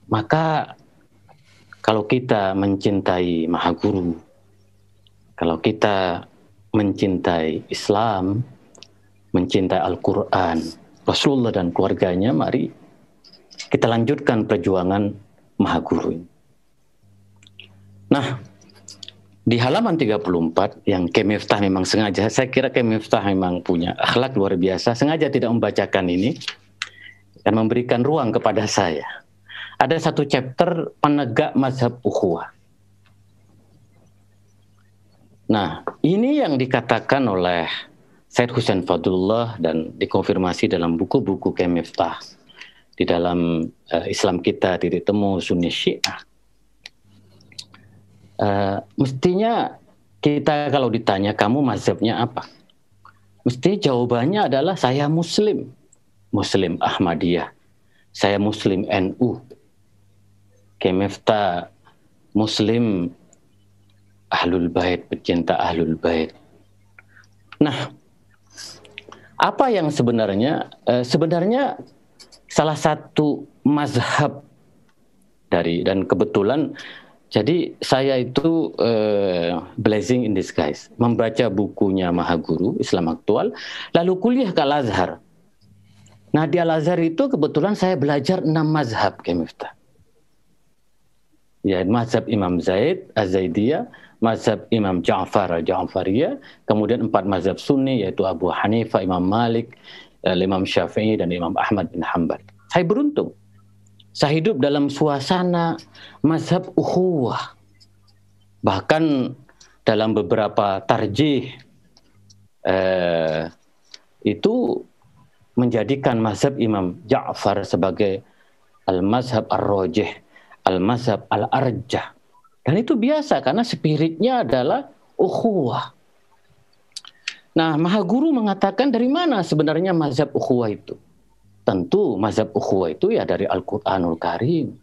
S2: Maka kalau kita mencintai Maha Guru, kalau kita mencintai Islam, mencintai Al-Quran, Rasulullah dan keluarganya, mari kita lanjutkan perjuangan Maha Guru ini. Nah, di halaman 34 yang Kiai Miftah memang sengaja, saya kira Kiai Miftah memang punya akhlak luar biasa, sengaja tidak membacakan ini dan memberikan ruang kepada saya. Ada satu chapter penegak mazhab ukhuwah. Nah, ini yang dikatakan oleh Said Husain Fadlullah dan dikonfirmasi dalam buku-buku Kiai Miftah di dalam Islam Kita, Titik Temu Sunni Syiah. Mestinya kita kalau ditanya kamu mazhabnya apa, mesti jawabannya adalah saya Muslim Ahmadiyah, saya Muslim NU, Kiai Miftah Muslim Ahlul Bait, pecinta Ahlul Bait. Nah, apa yang sebenarnya salah satu mazhab dan kebetulan jadi saya itu blessing in disguise, membaca bukunya Mahaguru Islam Aktual, lalu kuliah ke Al-Azhar. Nah di Al-Azhar itu kebetulan saya belajar 6 mazhab Kiai Miftah. Ya, mazhab Imam Zaid Az-Zaidiyah, mazhab Imam Ja'far Al-Ja'fariyah, kemudian 4 mazhab Sunni yaitu Abu Hanifah, Imam Malik, Imam Syafi'i dan Imam Ahmad bin Hanbal. Saya beruntung. Saya hidup dalam suasana mazhab ukhuwah. Bahkan dalam beberapa tarjih itu menjadikan mazhab Imam Ja'far sebagai al-mazhab ar-rajih, al-mazhab al-arjah. Dan itu biasa karena spiritnya adalah ukhuwah. Nah, Mahaguru mengatakan dari mana sebenarnya mazhab ukhuwah itu? Tentu mazhab ukhuwah itu ya dari Al-Quranul Karim.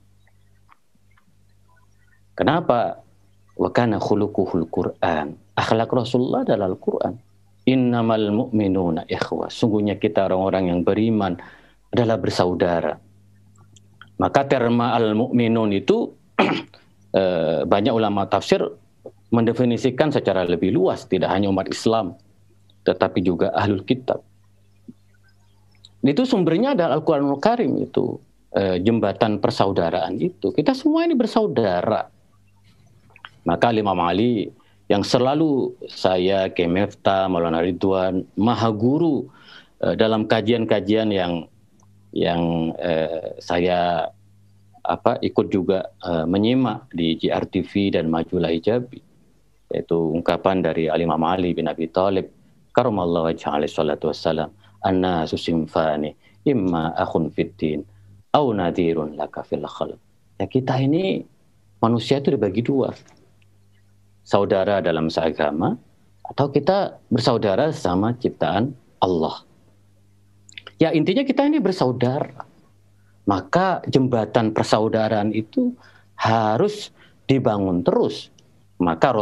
S2: Kenapa? Wa kana khuluquhul Quran. Akhlak Rasulullah adalah Al-Quran. Innamal mu'minuna ikhwah. Sungguhnya kita orang-orang yang beriman adalah bersaudara. Maka terma al-mu'minun itu banyak ulama tafsir mendefinisikan secara lebih luas, tidak hanya umat Islam, tetapi juga ahlul kitab. Itu sumbernya adalah Al-Quranul Karim itu, jembatan persaudaraan itu. Kita semua ini bersaudara. Maka Imam Ali yang selalu saya, Kiai Miftah, Maulana Ridwan, Mahaguru dalam kajian-kajian yang saya ikut juga menyimak di JRTV dan Majulah Hijabi, yaitu ungkapan dari Imam Ali bin Abi Thalib karamallahu wajhahu alaihi salatu wassalam, annasu simfani imma akhun fiddin au nadhirun laka fil khalq. Ya, kita ini manusia itu dibagi 2. Saudara dalam seagama atau kita bersaudara sama ciptaan Allah. Ya, intinya kita ini bersaudara. Maka jembatan persaudaraan itu harus dibangun terus. Maka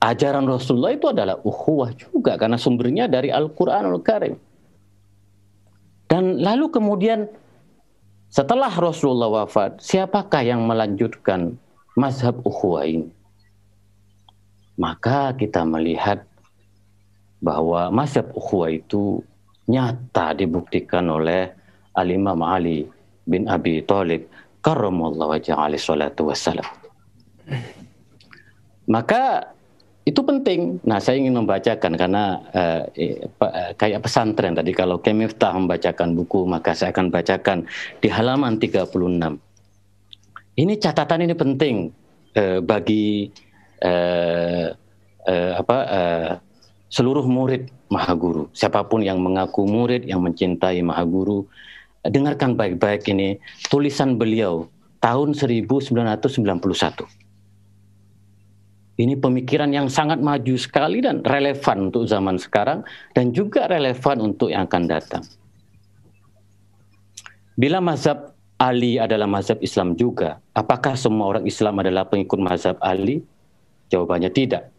S2: ajaran Rasulullah itu adalah ukhuwah juga karena sumbernya dari Al-Quranul Karim. Dan lalu kemudian setelah Rasulullah wafat, siapakah yang melanjutkan mazhab ukhuwah ini? Maka kita melihat bahwa mazhab ukhuwah itu nyata dibuktikan oleh Al-Imam Ali bin Abi Thalib karramallahu wajhahu alaihi salatu wassalam. Maka itu penting. Nah, saya ingin membacakan karena kayak pesantren tadi, kalau Kiai Miftah membacakan buku, maka saya akan bacakan di halaman 36. Ini catatan ini penting bagi seluruh murid Mahaguru. Siapapun yang mengaku murid, yang mencintai Mahaguru, dengarkan baik-baik ini tulisan beliau tahun 1991. Ini pemikiran yang sangat maju sekali dan relevan untuk zaman sekarang dan juga relevan untuk yang akan datang. Bila mazhab Ali adalah mazhab Islam juga, apakah semua orang Islam adalah pengikut mazhab Ali? Jawabannya tidak.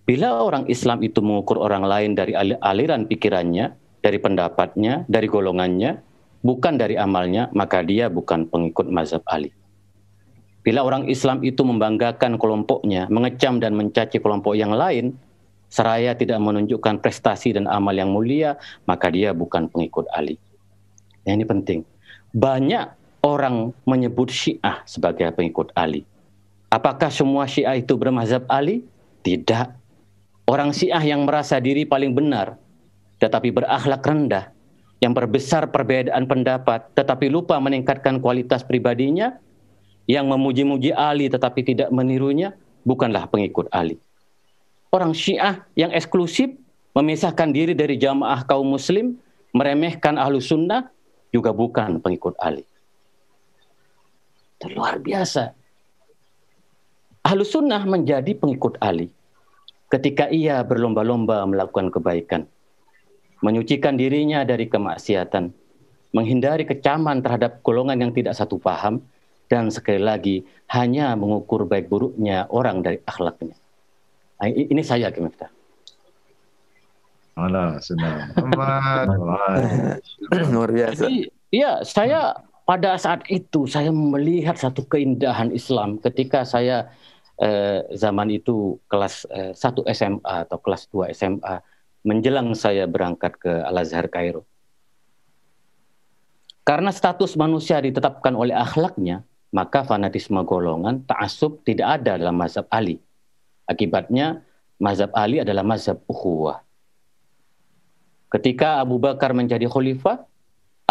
S2: Bila orang Islam itu mengukur orang lain dari aliran pikirannya, dari pendapatnya, dari golongannya, bukan dari amalnya, maka dia bukan pengikut mazhab Ali. Bila orang Islam itu membanggakan kelompoknya, mengecam dan mencaci kelompok yang lain, seraya tidak menunjukkan prestasi dan amal yang mulia, maka dia bukan pengikut Ali. Yang ini penting. Banyak orang menyebut Syiah sebagai pengikut Ali. Apakah semua Syiah itu bermazhab Ali? Tidak. Orang Syiah yang merasa diri paling benar, tetapi berakhlak rendah, yang berbesar perbedaan pendapat, tetapi lupa meningkatkan kualitas pribadinya, yang memuji-muji Ali tetapi tidak menirunya, bukanlah pengikut Ali. Orang Syiah yang eksklusif, memisahkan diri dari jamaah kaum muslim, meremehkan ahlu sunnah, juga bukan pengikut Ali. Itu luar biasa. Ahlu sunnah menjadi pengikut Ali ketika ia berlomba-lomba melakukan kebaikan, menyucikan dirinya dari kemaksiatan, menghindari kecaman terhadap golongan yang tidak satu paham, dan sekali lagi hanya mengukur baik buruknya orang dari akhlaknya. Nah, ini saya, Ki Miftah.
S5: Alah, senang.
S4: Luar biasa.
S2: Jadi, ya, saya pada saat itu saya melihat satu keindahan Islam ketika saya zaman itu kelas 1 SMA atau kelas 2 SMA menjelang saya berangkat ke Al-Azhar Kairo. Karena status manusia ditetapkan oleh akhlaknya, maka fanatisme golongan, ta'assub tidak ada dalam mazhab Ali. Akibatnya mazhab Ali adalah mazhab ukhuwah. Ketika Abu Bakar menjadi khalifah,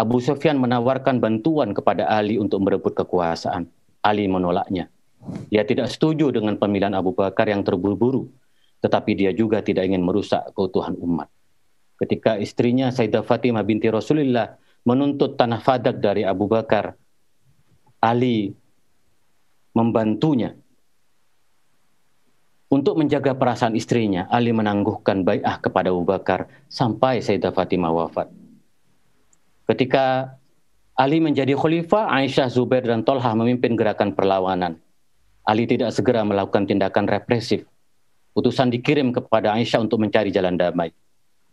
S2: Abu Sufyan menawarkan bantuan kepada Ali untuk merebut kekuasaan. Ali menolaknya. Dia tidak setuju dengan pemilihan Abu Bakar yang terburu-buru, tetapi dia juga tidak ingin merusak keutuhan umat. Ketika istrinya Sayyidah Fatimah binti Rasulullah menuntut tanah Fadak dari Abu Bakar, Ali membantunya. Untuk menjaga perasaan istrinya, Ali menangguhkan bai'ah kepada Abu Bakar sampai Sayyidah Fatimah wafat. Ketika Ali menjadi khalifah, Aisyah, Zubair, dan Tolhah memimpin gerakan perlawanan. Ali tidak segera melakukan tindakan represif. Utusan dikirim kepada Aisyah untuk mencari jalan damai.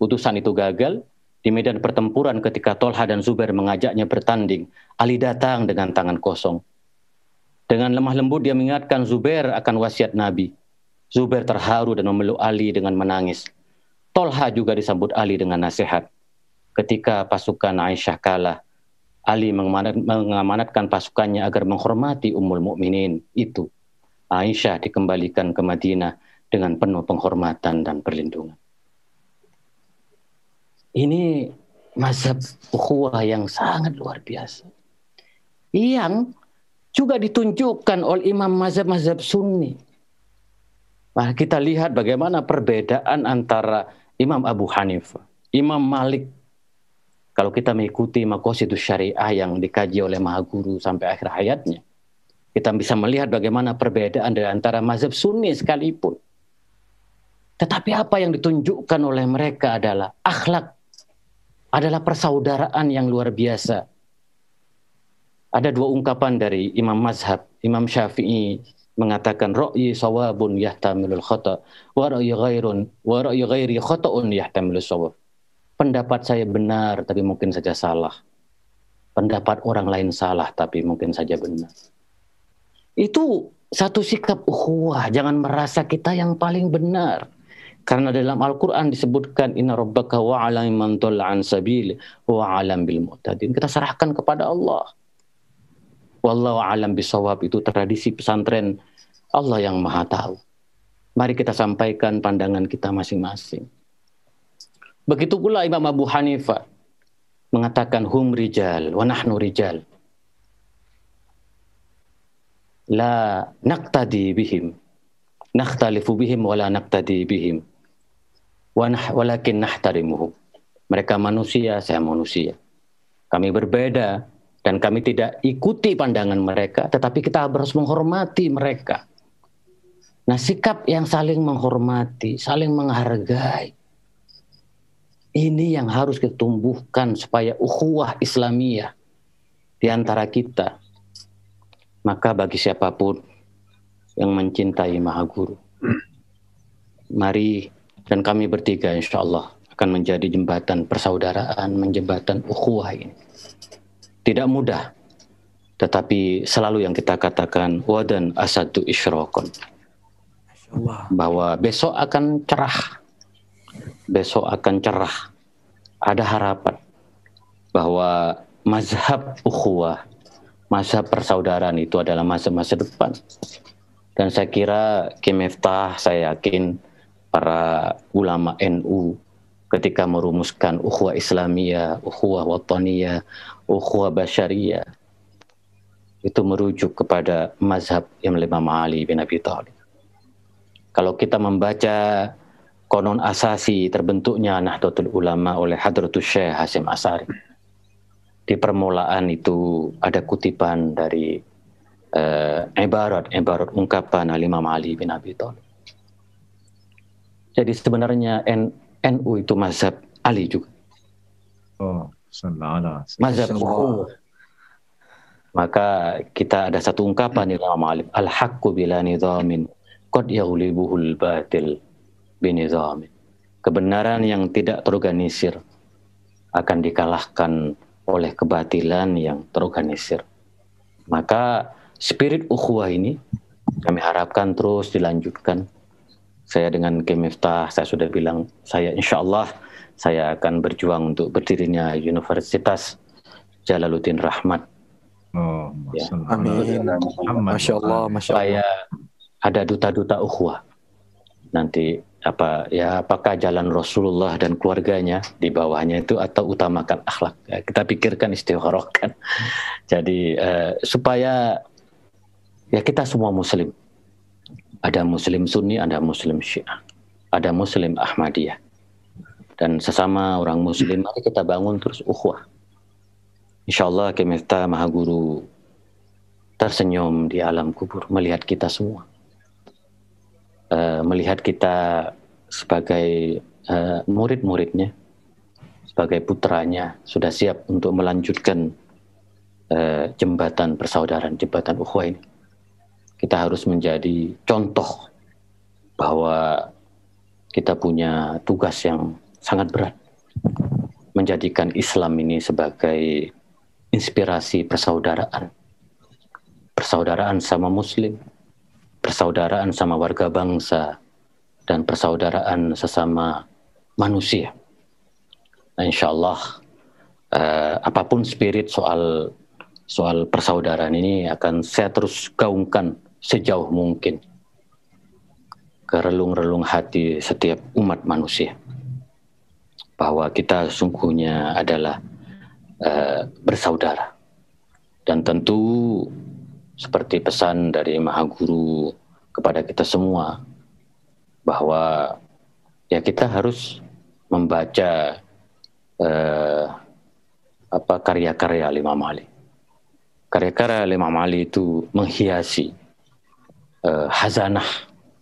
S2: Utusan itu gagal. Di medan pertempuran ketika Tolhah dan Zubair mengajaknya bertanding, Ali datang dengan tangan kosong. Dengan lemah lembut dia mengingatkan Zubair akan wasiat Nabi. Zubair terharu dan memeluk Ali dengan menangis. Tolhah juga disambut Ali dengan nasihat. Ketika pasukan Aisyah kalah, Ali mengamanatkan pasukannya agar menghormati Ummul Mukminin. Itu Aisyah dikembalikan ke Madinah dengan penuh penghormatan dan perlindungan. Ini mazhab ukhuwah yang sangat luar biasa, yang juga ditunjukkan oleh imam mazhab-mazhab Sunni. Nah, kita lihat bagaimana perbedaan antara Imam Abu Hanifah, Imam Malik. Kalau kita mengikuti Maqasidus Syariah yang dikaji oleh Maha Guru sampai akhir hayatnya, kita bisa melihat bagaimana perbedaan dari antara mazhab Sunni sekalipun. Tetapi apa yang ditunjukkan oleh mereka adalah akhlak, adalah persaudaraan yang luar biasa. Ada dua ungkapan dari Imam Mazhab. Imam Syafi'i mengatakan ra'yi sawabun yahtamilul khata wa ra'yi ghairi khata'un yahtamilus sawab. Pendapat saya benar tapi mungkin saja salah. Pendapat orang lain salah tapi mungkin saja benar. Itu satu sikap ukhuwah, jangan merasa kita yang paling benar. Karena dalam Al-Qur'an disebutkan inna rabbaka wa'alam man dhalla an sabil wa alam bil mu'tadin. Kita serahkan kepada Allah. Wallahu a'lam bisawab, itu tradisi pesantren, Allah yang Maha tahu. Mari kita sampaikan pandangan kita masing-masing. Begitu pula Imam Abu Hanifah mengatakan hum rijal wa nahnu rijal. La naqtadi bihim. Nakhtalifu bihim wa la naqtadi bihim. Walakin nahtarimuhum. Mereka manusia, saya manusia. Kami berbeda dan kami tidak ikuti pandangan mereka, tetapi kita harus menghormati mereka. Nah, sikap yang saling menghormati, saling menghargai, ini yang harus kita tumbuhkan supaya ukhuwah Islamiyah di antara kita. Maka bagi siapapun yang mencintai Maha Guru, mari dan kami bertiga insya Allah akan menjadi jembatan persaudaraan, jembatan ukhuwah ini. Tidak mudah, tetapi selalu yang kita katakan wadan asadu isyraqan, bahwa besok akan cerah. Besok akan cerah. Ada harapan bahwa mazhab ukhuwah, mazhab persaudaraan itu adalah masa depan. Dan saya kira Ki Miftah, saya yakin para ulama NU ketika merumuskan ukhuwah Islamiyah, ukhuwah wataniyah, ukhuwah basyariyah, itu merujuk kepada mazhab Imam Ali bin Abi Thalib. Kalau kita membaca konon asasi terbentuknya Nahdlatul Ulama oleh Hadratus Syekh Hasyim Asy'ari, di permulaan itu ada kutipan dari ibarat ungkapan Imam Ali bin Abi Thalib. Jadi sebenarnya NU itu mazhab Ali juga.
S5: Oh, sallallahu
S2: Mazhab ukhuwah. Maka kita ada satu ungkapan Imam Ali, al-haqqu bila nizamin qad yaghlibuhul batil binizamin. Kebenaran yang tidak terorganisir akan dikalahkan oleh kebatilan yang terorganisir. Maka spirit ukhuwah ini kami harapkan terus dilanjutkan. Saya dengan Ki Miftah, saya sudah bilang, saya insya Allah saya akan berjuang untuk berdirinya Universitas Jalaluddin Rahmat.
S5: Oh,
S2: Ya.
S4: Amin. Masya Allah, Masya Allah.
S2: Supaya ada duta-duta ukhuwah. Nanti apakah jalan Rasulullah dan keluarganya di bawahnya itu atau utamakan akhlak? Ya, kita pikirkan, istikharahkan. Jadi supaya ya kita semua muslim. Ada muslim sunni, ada muslim syiah, ada muslim ahmadiyah. Dan sesama orang muslim, mari kita bangun terus ukhuwah. InsyaAllah Ki Miftah Maha Guru tersenyum di alam kubur melihat kita semua. Melihat kita sebagai murid-muridnya, sebagai putranya, sudah siap untuk melanjutkan jembatan persaudaraan, jembatan ukhuwah ini. Kita harus menjadi contoh bahwa kita punya tugas yang sangat berat, menjadikan Islam ini sebagai inspirasi persaudaraan. Persaudaraan sama muslim, persaudaraan sama warga bangsa, dan persaudaraan sesama manusia. Nah, insya Allah apapun spirit soal persaudaraan ini akan saya terus gaungkan sejauh mungkin ke relung-relung hati setiap umat manusia, bahwa kita sungguhnya adalah bersaudara. Dan tentu seperti pesan dari Maha Guru kepada kita semua, bahwa ya kita harus membaca karya-karya Imam Ali. Karya-karya Imam Ali itu menghiasi hazanah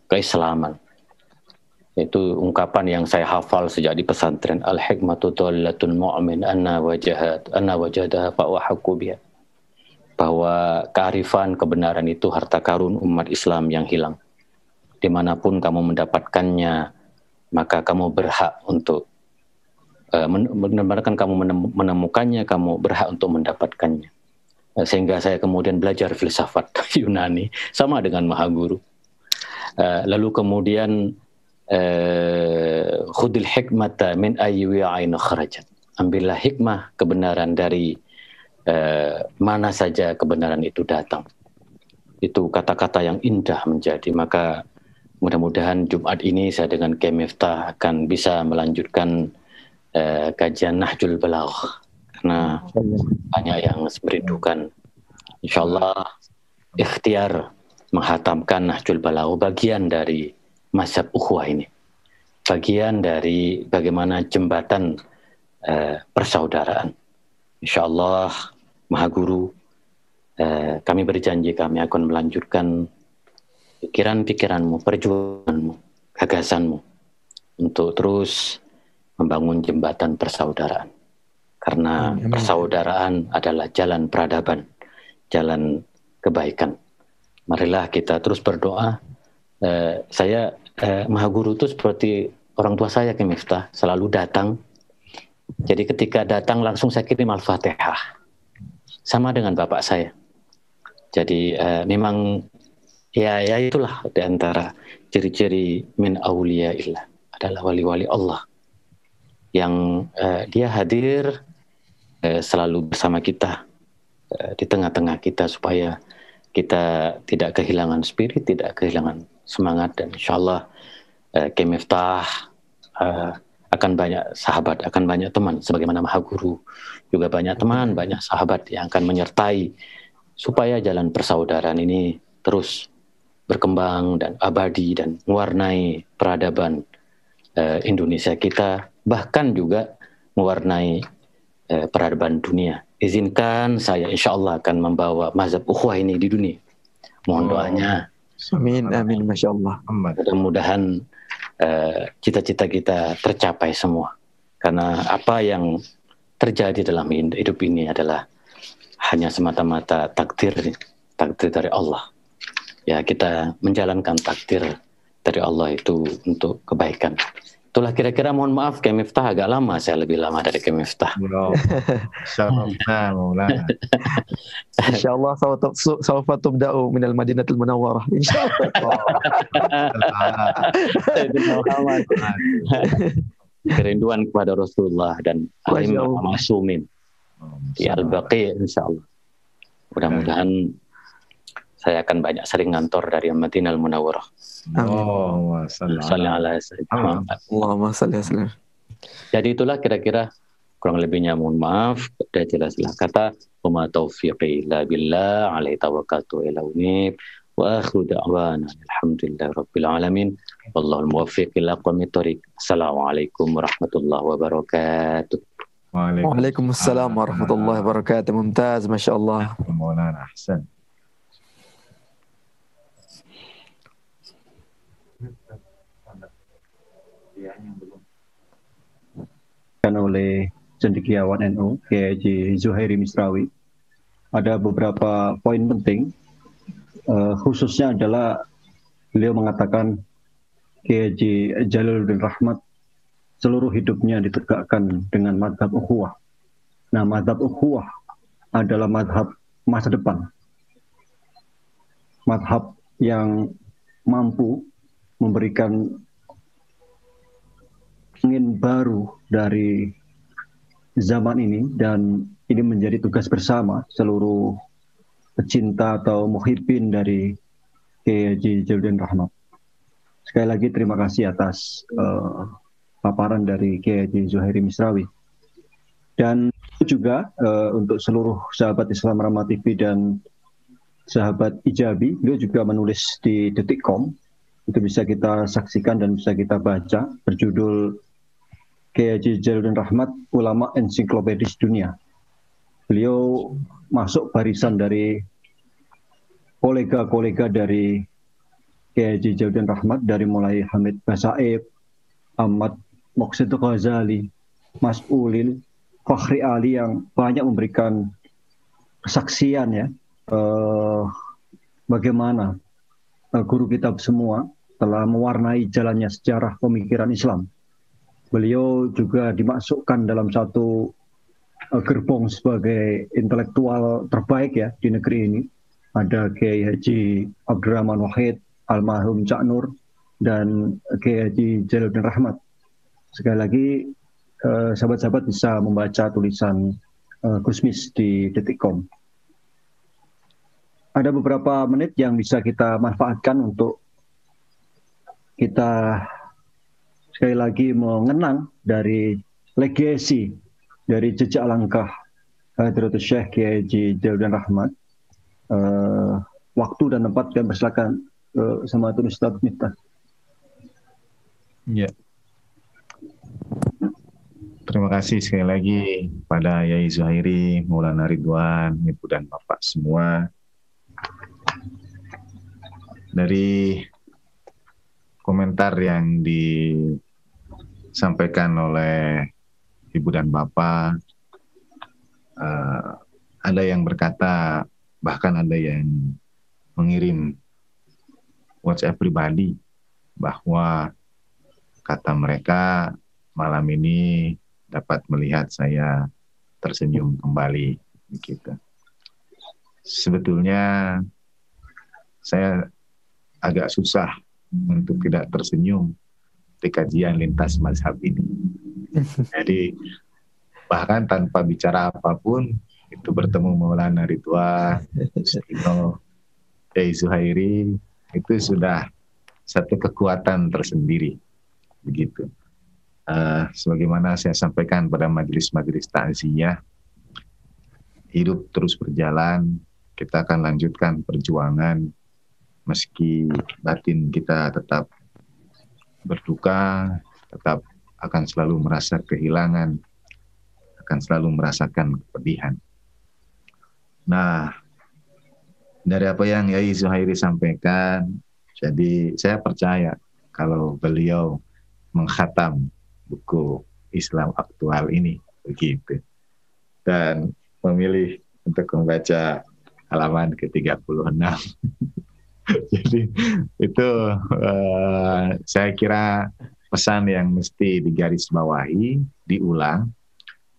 S2: keislaman. Itu ungkapan yang saya hafal sejak di pesantren, al-hikmatu dhallatul mu'min anna wajadaha fa wa haqqu biha. Bahwa kearifan, kebenaran itu harta karun umat Islam yang hilang. Dimanapun kamu mendapatkannya, maka kamu berhak untuk menemukannya, kamu berhak untuk mendapatkannya. Sehingga saya kemudian belajar filsafat Yunani sama dengan Maha Guru. Lalu kemudian khudil hikmata min ayyi wi'ain kharajat. Ambillah hikmah, kebenaran dari mana saja kebenaran itu datang. Itu kata-kata yang indah menjadi. Maka mudah-mudahan Jumat ini saya dengan Ki Miftah akan bisa melanjutkan kajian Nahjul Balagh, karena banyak yang merindukan. InsyaAllah ikhtiar menghatamkan Nahjul Balagh bagian dari mazhab ukhuwah ini, bagian dari bagaimana jembatan persaudaraan. InsyaAllah Maha Guru, kami berjanji kami akan melanjutkan pikiran-pikiranmu, perjuanganmu, gagasanmu untuk terus membangun jembatan persaudaraan. Karena persaudaraan adalah jalan peradaban, jalan kebaikan. Marilah kita terus berdoa. Saya Maha Guru itu seperti orang tua saya, Ki Miftah, selalu datang. Jadi ketika datang langsung saya kirim Al-Fatihah. Sama dengan bapak saya. Jadi memang ya itulah di antara ciri-ciri min auliyaillah, adalah wali-wali Allah yang dia hadir selalu bersama kita, di tengah-tengah kita, supaya kita tidak kehilangan spirit, tidak kehilangan semangat, dan insyaallah Kiai Miftah akan banyak sahabat, akan banyak teman, sebagaimana Maha Guru juga banyak teman, banyak sahabat yang akan menyertai supaya jalan persaudaraan ini terus berkembang dan abadi dan mewarnai peradaban Indonesia kita, bahkan juga mewarnai peradaban dunia. Izinkan saya insya Allah akan membawa mazhab ukhuwah ini di dunia. Mohon doanya.
S4: Amin, amin, Masya Allah.
S2: Mudah-mudahan cita-cita kita tercapai semua. Karena apa yang terjadi dalam hidup ini adalah hanya semata-mata takdir dari Allah. Ya, kita menjalankan takdir dari Allah itu untuk kebaikan. Itulah kira-kira, mohon maaf Kiai Miftah agak lama, saya lebih lama dari Kiai Miftah.
S4: Insyaallah sawfa tubda'u minal Madinatul Munawwarah. Insyaallah.
S2: Kerinduan kepada Rasulullah dan Al-Imam Ma'sumin di Al-Baqi, insyaallah. Mudah-mudahan saya akan banyak sering ngantor dari Madinah Al-Munawwarah.
S4: Allahumma
S2: salli ala sayyidina.
S4: Allahumma salli ala sayyidina.
S2: Jadi itulah kira-kira, kurang lebihnya mohon maaf. Sudah jelaslah kata wa ma taufiqi illa billah alaihi tawakkaltu ila unib wa akhiru da'wana alhamdulillahi rabbil alamin wallahul muwaffiq ila aqwamit thoriq. Assalamualaikum warahmatullahi wabarakatuh.
S4: Waalaikumsalam warahmatullahi wabarakatuh. Mumtaz, masyaallah.
S5: Maulana ahsan.
S3: Oleh cendekiawan NU Kiai Haji Zuhairi Misrawi, ada beberapa poin penting, khususnya adalah beliau mengatakan Kiai Haji Jalaluddin Rahmat seluruh hidupnya ditegakkan dengan madhab ukhuwah. Nah, madhab ukhuwah adalah madhab masa depan, madhab yang mampu memberikan angin baru dari zaman ini, dan ini menjadi tugas bersama seluruh pecinta atau muhibbin dari Kiai Haji Jalaluddin Rahmat. Sekali lagi terima kasih atas paparan dari Kiai Haji Zuhairi Misrawi. Dan juga untuk seluruh sahabat Islam Rahmat TV dan sahabat Ijabi, beliau juga menulis di Detik.com, itu bisa kita saksikan dan bisa kita baca, berjudul Kiai Haji Jalaluddin Rahmat, Ulama Ensiklopedis Dunia. Beliau masuk barisan dari kolega-kolega dari Kiai Haji Jalaluddin Rahmat, dari mulai Hamid Basaib, Ahmad Muqsid Ghazali, Mas Ulil, Fakhri Ali, yang banyak memberikan kesaksian ya, bagaimana guru kita semua telah mewarnai jalannya sejarah pemikiran Islam. Beliau juga dimasukkan dalam satu gerbong sebagai intelektual terbaik ya di negeri ini. Ada Kiai Haji Abdurrahman Wahid, almarhum Cak Nur, dan Kiai Haji Jalaluddin Rahmat. Sekali lagi sahabat-sahabat bisa membaca tulisan Gusmis di Detik.com. Ada beberapa menit yang bisa kita manfaatkan untuk kita sekali lagi mengenang dari legasi, dari jejak langkah Hadratus Syekh Kiai Haji Jalaluddin Rahmat. Waktu dan tempat yang bersilakan sama Ustaz Miftah.
S5: Ya. Terima kasih sekali lagi pada Yai Zuhairi, Maulana Ridwan, Ibu dan Bapak semua. Dari komentar yang disampaikan oleh Ibu dan Bapak, ada yang berkata, bahkan ada yang mengirim WhatsApp pribadi bahwa kata mereka malam ini dapat melihat saya tersenyum kembali begitu. Sebetulnya saya agak susah untuk tidak tersenyum di kajian lintas mazhab ini. Jadi bahkan tanpa bicara apapun, itu bertemu Maulana Ridwan, Sino, Kiai Zuhairi itu sudah satu kekuatan tersendiri, begitu. Sebagaimana saya sampaikan pada majelis-majelis takziah, hidup terus berjalan, kita akan lanjutkan perjuangan meski batin kita tetap berduka, tetap akan selalu merasa kehilangan, akan selalu merasakan kepedihan. Nah, dari apa yang Yai Zuhairi sampaikan, jadi saya percaya kalau beliau mengkhatam buku Islam aktual ini, begitu, dan memilih untuk membaca halaman ke-36. Jadi itu saya kira pesan yang mesti digarisbawahi, diulang.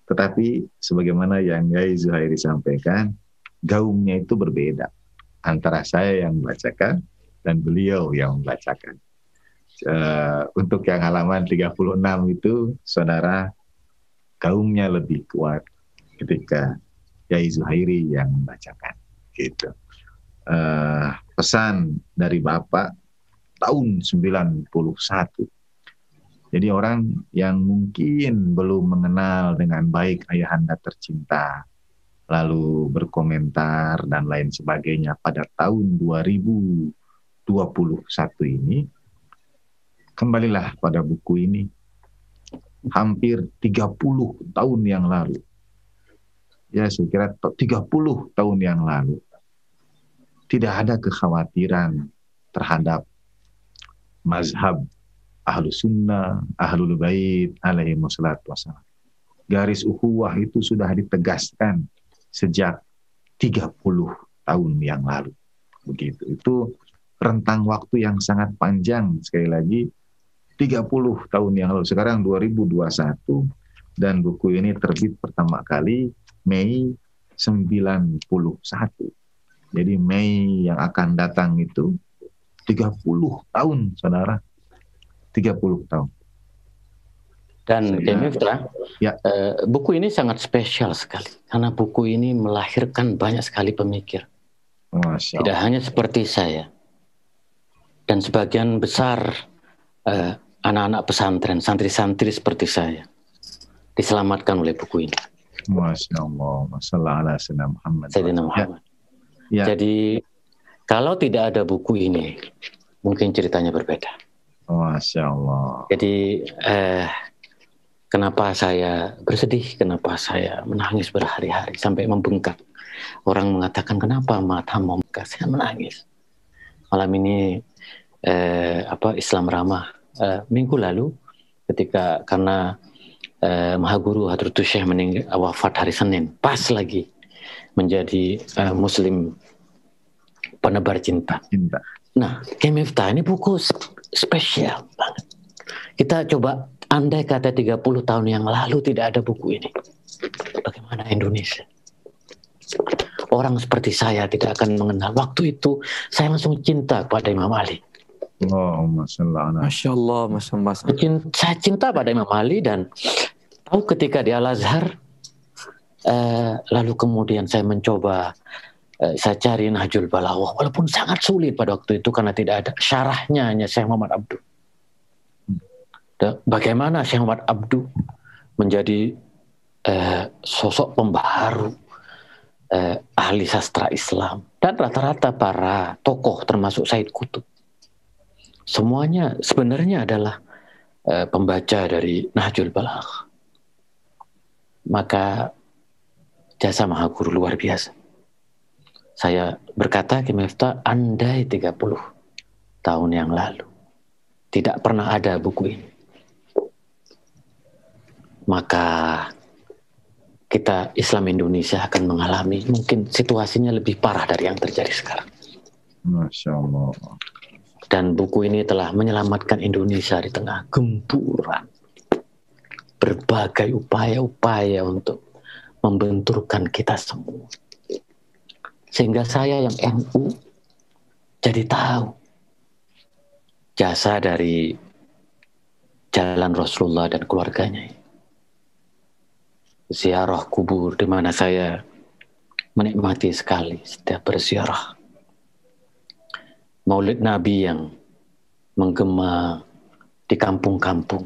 S5: Tetapi sebagaimana yang Yai Zuhairi sampaikan, gaungnya itu berbeda antara saya yang membacakan dan beliau yang membacakan. Untuk yang halaman 36 itu, saudara, gaungnya lebih kuat ketika Yai Zuhairi yang membacakan. Gitu. Pesan dari Bapak tahun 91. Jadi orang yang mungkin belum mengenal dengan baik ayahanda tercinta, lalu berkomentar dan lain sebagainya pada tahun 2021 ini, kembalilah pada buku ini. Hampir 30 tahun yang lalu. Ya, saya kira 30 tahun yang lalu. Tidak ada kekhawatiran terhadap mazhab Ahlus Sunnah, Ahlul Bait alaihi wassalatu wassalam. Garis ukhuwah itu sudah ditegaskan sejak 30 tahun yang lalu. Begitu. Itu rentang waktu yang sangat panjang, sekali lagi 30 tahun yang lalu. Sekarang 2021 dan buku ini terbit pertama kali Mei 91. Jadi Mei yang akan datang itu 30 tahun, saudara. 30 tahun.
S2: Dan Kiai Miftah,
S5: ya.
S2: Buku ini sangat spesial sekali karena buku ini melahirkan banyak sekali pemikir.
S5: Masya Allah.
S2: Tidak hanya seperti saya dan sebagian besar anak-anak pesantren, santri-santri seperti saya diselamatkan oleh buku ini.
S5: Masya Allah. Sayyidina Muhammad.
S2: Sayyidina Muhammad.
S5: Ya.
S2: Jadi kalau tidak ada buku ini, mungkin ceritanya berbeda.
S5: Masya Allah.
S2: Jadi kenapa saya bersedih, kenapa saya menangis berhari-hari sampai membengkak. Orang mengatakan kenapa mata membengkak, saya menangis. Malam ini Islam Ramah minggu lalu ketika karena Maha Guru Hadratus Syekh wafat hari Senin, pas lagi menjadi Muslim penebar cinta. Nah, Kiai Miftah ini buku spesial banget. Kita coba andai kata 30 tahun yang lalu tidak ada buku ini. Bagaimana Indonesia? Orang seperti saya tidak akan mengenal. Waktu itu saya langsung cinta kepada Imam Ali.
S4: Masya Allah, Masya Allah.
S2: Saya cinta pada Imam Ali dan tahu ketika di Al-Azhar, lalu kemudian saya mencoba, saya cari Nahjul Balagah, walaupun sangat sulit pada waktu itu karena tidak ada syarahnya, hanya Syekh Muhammad Abduh. Bagaimana Syekh Muhammad Abduh menjadi sosok pembaharu, ahli sastra Islam, dan rata-rata para tokoh termasuk Said Qutb semuanya sebenarnya adalah pembaca dari Nahjul Balagah. Maka jasa Maha Guru luar biasa. Saya berkata Kiai Miftah, andai 30 tahun yang lalu tidak pernah ada buku ini, maka kita Islam Indonesia akan mengalami mungkin situasinya lebih parah dari yang terjadi sekarang.
S5: Masya Allah.
S2: Dan buku ini telah menyelamatkan Indonesia di tengah gempuran berbagai upaya-upaya untuk membenturkan kita semua. Sehingga saya yang NU jadi tahu jasa dari jalan Rasulullah dan keluarganya. Ziarah kubur di mana saya menikmati sekali setiap berziarah.
S6: Maulid Nabi yang menggema di kampung-kampung,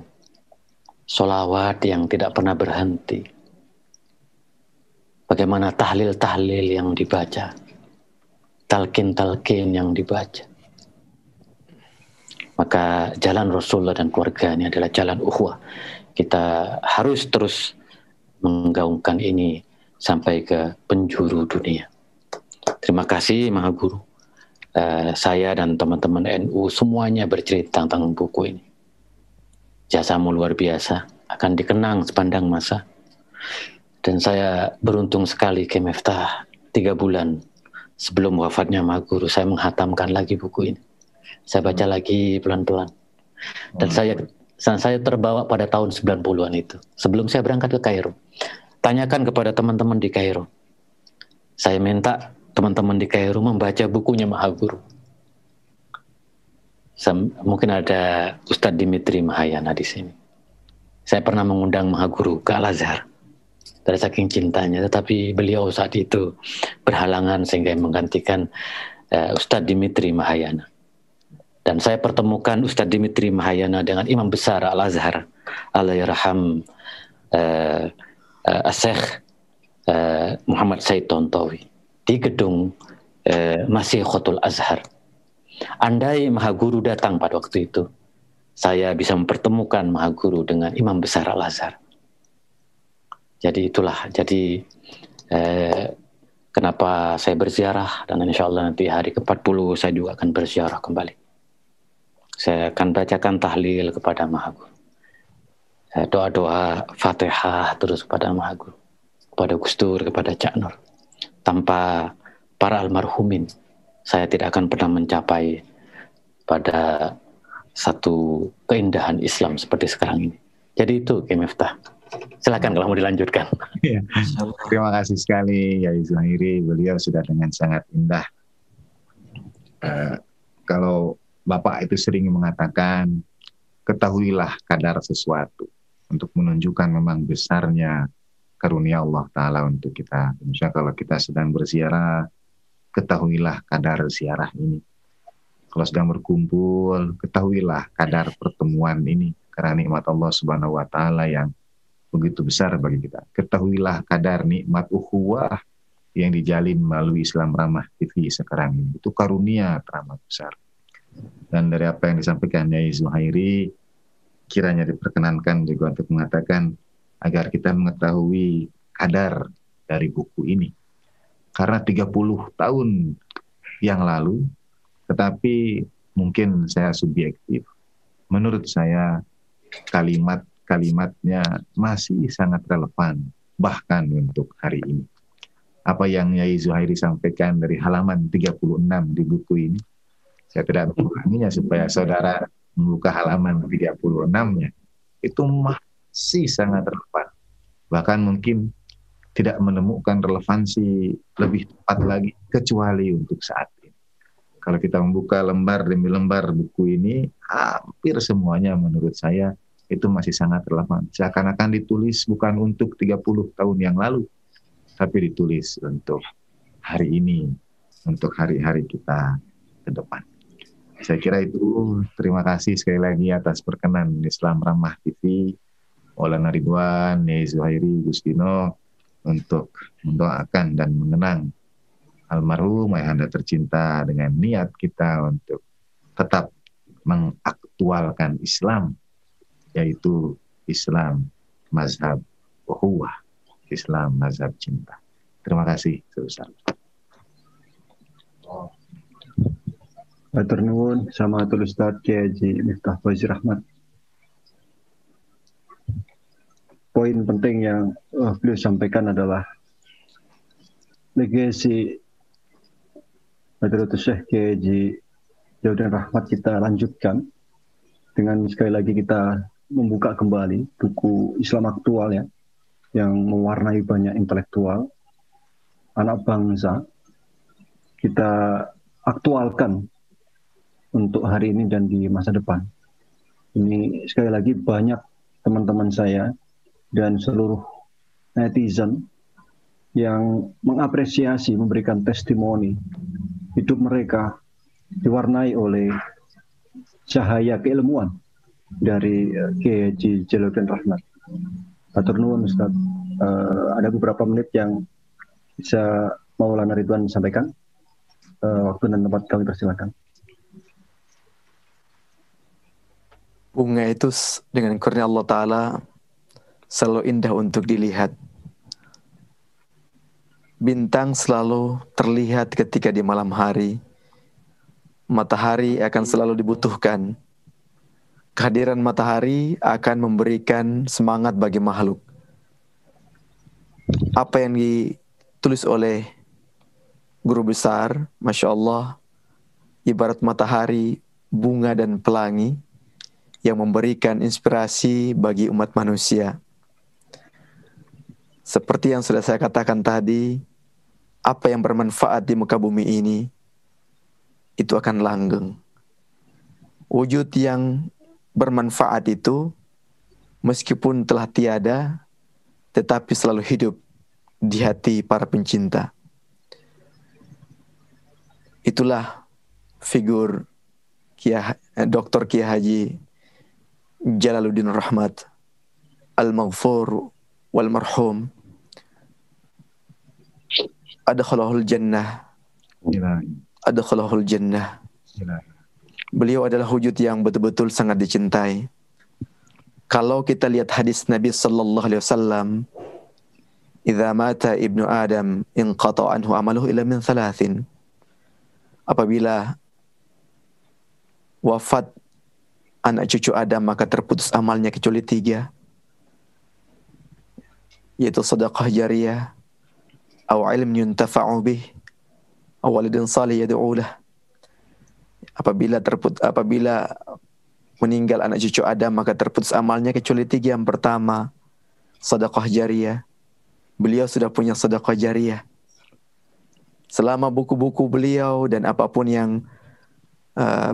S6: sholawat yang tidak pernah berhenti, bagaimana tahlil-tahlil yang dibaca, talqin-talqin yang dibaca. Maka jalan Rasulullah dan keluarga ini adalah jalan ukhuwah. Kita harus terus menggaungkan ini sampai ke penjuru dunia. Terima kasih Maha Guru. Saya dan teman-teman NU semuanya bercerita tentang buku ini. Jasamu luar biasa, akan dikenang sepanjang masa. Dan saya beruntung sekali ke Miftah, 3 bulan sebelum wafatnya Maha Guru, saya menghatamkan lagi buku ini. Saya baca lagi pelan-pelan. Dan saya terbawa pada tahun 90-an itu. Sebelum saya berangkat ke Kairo. Tanyakan kepada teman-teman di Kairo. Saya minta teman-teman di Kairo membaca bukunya Maha Guru. Mungkin ada Ustadz Dimitri Mahayana di sini. Saya pernah mengundang Maha Guru ke Al-Azhar. Dari saking cintanya. Tetapi beliau saat itu berhalangan sehingga menggantikan Ustadz Dimitri Mahayana. Dan saya pertemukan Ustadz Dimitri Mahayana dengan Imam Besar Al-Azhar, Allahyarham As-Syekh Muhammad Said Tontowi di gedung Masjidil Azhar. Andai Maha Guru datang pada waktu itu, saya bisa mempertemukan Maha Guru dengan Imam Besar Al-Azhar. Jadi itulah, kenapa saya berziarah, dan insya Allah nanti hari ke-40 saya juga akan berziarah kembali. Saya akan bacakan tahlil kepada Maha Guru. Doa-doa Fatihah terus kepada Maha Guru, kepada Gus Dur, kepada Cak Nur. Tanpa para almarhumin, saya tidak akan pernah mencapai pada satu keindahan Islam seperti sekarang ini. Jadi itu Kiai Miftah. Silakan kalau mau dilanjutkan.
S5: Ya. Terima kasih sekali Yai Zuhairi, beliau sudah dengan sangat indah. Kalau Bapak itu sering mengatakan, ketahuilah kadar sesuatu untuk menunjukkan memang besarnya karunia Allah Ta'ala untuk kita. Misalnya kalau kita sedang berziarah, ketahuilah kadar ziarah ini. Kalau sedang berkumpul, ketahuilah kadar pertemuan ini. Karena nikmat Allah Subhanahu Wa Ta'ala yang begitu besar bagi kita. Ketahuilah kadar nikmat ukhuwah yang dijalin melalui Islam Ramah TV sekarang ini. Itu karunia teramat besar. Dan dari apa yang disampaikan Yai Zuhairi, kiranya diperkenankan juga untuk mengatakan agar kita mengetahui kadar dari buku ini. Karena 30 tahun yang lalu, tetapi mungkin saya subjektif. Menurut saya kalimat-kalimatnya masih sangat relevan, bahkan untuk hari ini. Apa yang Yai Zuhairi sampaikan dari halaman 36 di buku ini, saya tidak mengulanginya supaya saudara membuka halaman 36-nya. Itu masih sangat relevan. Bahkan mungkin tidak menemukan relevansi lebih tepat lagi kecuali untuk saat ini. Kalau kita membuka lembar demi lembar buku ini, hampir semuanya menurut saya itu masih sangat relevan. Seakan-akan ditulis bukan untuk 30 tahun yang lalu, tapi ditulis untuk hari ini, untuk hari-hari kita ke depan. Saya kira itu. Terima kasih sekali lagi atas perkenan Islam Ramah TV, Maulana Ridwan, Yai Zuhairi, Gustino, untuk mendoakan dan mengenang almarhum ayahanda tercinta dengan niat kita untuk tetap mengaktualkan Islam, yaitu Islam mazhab ukhuwah, Islam mazhab cinta. Terima kasih sebesar-besar.
S3: Matur nuwun sama Ustaz Kiai Haji Miftah Faizi Rahmat. Poin penting yang beliau sampaikan adalah legasi Hadratus Syekh Kiai Haji Yaudan Rahmat kita lanjutkan dengan sekali lagi kita membuka kembali buku Islam aktual ya, yang mewarnai banyak intelektual anak bangsa. Kita aktualkan untuk hari ini dan di masa depan. Ini sekali lagi banyak teman-teman saya dan seluruh netizen yang mengapresiasi, memberikan testimoni hidup mereka diwarnai oleh cahaya keilmuan dari Kiai Haji Jalaluddin Rahmat. Hatur nuwun Ustaz. Ada beberapa menit yang bisa Maulana Ridwan sampaikan. Waktu dan tempat kami persilakan.
S4: Bunga itu dengan kurnia Allah Ta'ala selalu indah untuk dilihat. Bintang selalu terlihat ketika di malam hari. Matahari akan selalu dibutuhkan. Kehadiran matahari akan memberikan semangat bagi makhluk. Apa yang ditulis oleh guru besar, Masya Allah, ibarat matahari, bunga dan pelangi yang memberikan inspirasi bagi umat manusia. Seperti yang sudah saya katakan tadi, apa yang bermanfaat di muka bumi ini, itu akan langgeng. Wujud yang bermanfaat itu, meskipun telah tiada, tetapi selalu hidup di hati para pencinta. Itulah figur Dr. Kiai Haji Jalaluddin Rahmat Al-Maghfur wal Marhum, adkhalahul jannah. Adkhalahul jannah. Beliau adalah wujud yang betul-betul sangat dicintai. Kalau kita lihat hadis Nabi sallallahu alaihi wasallam, "Idza mata ibnu Adam inqata anhu amaluhu illa min thalathin." Apabila wafat anak cucu Adam, maka terputus amalnya kecuali 3, yaitu sedekah jariyah, atau ilm yuntafa'u bih, atau walidin salih yad'u lah. Apabila meninggal anak cucu Adam, maka terputus amalnya kecuali 3. Yang pertama, sedekah jariyah. Beliau sudah punya sedekah jariyah. Selama buku-buku beliau dan apapun yang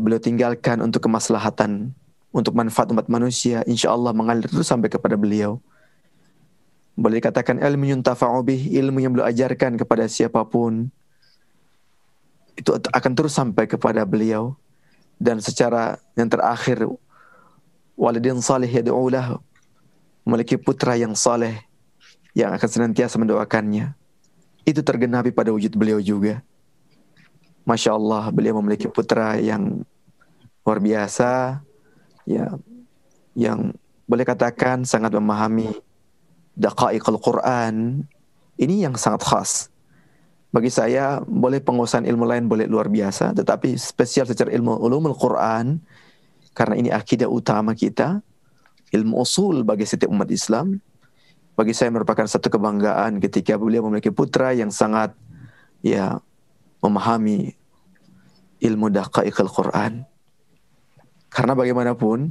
S4: beliau tinggalkan untuk kemaslahatan, untuk manfaat umat manusia, insya Allah mengalir terus sampai kepada beliau. Boleh dikatakan ilmu yuntafa'u bih, ilmu yang beliau ajarkan kepada siapapun, itu akan terus sampai kepada beliau. Dan secara yang terakhir, walidin salih yad'ulah, memiliki putra yang saleh yang akan senantiasa mendoakannya. Itu tergenapi pada wujud beliau juga. Masya Allah, beliau memiliki putra yang luar biasa, ya, yang boleh katakan sangat memahami daqaiqul Quran. Ini yang sangat khas. Bagi saya, boleh penguasaan ilmu lain boleh luar biasa, tetapi spesial secara ilmu ulumul Quran, karena ini akidah utama kita, ilmu usul bagi setiap umat Islam. Bagi saya merupakan satu kebanggaan ketika beliau memiliki putra yang sangat memahami ilmu daqaiqul Quran. Karena bagaimanapun,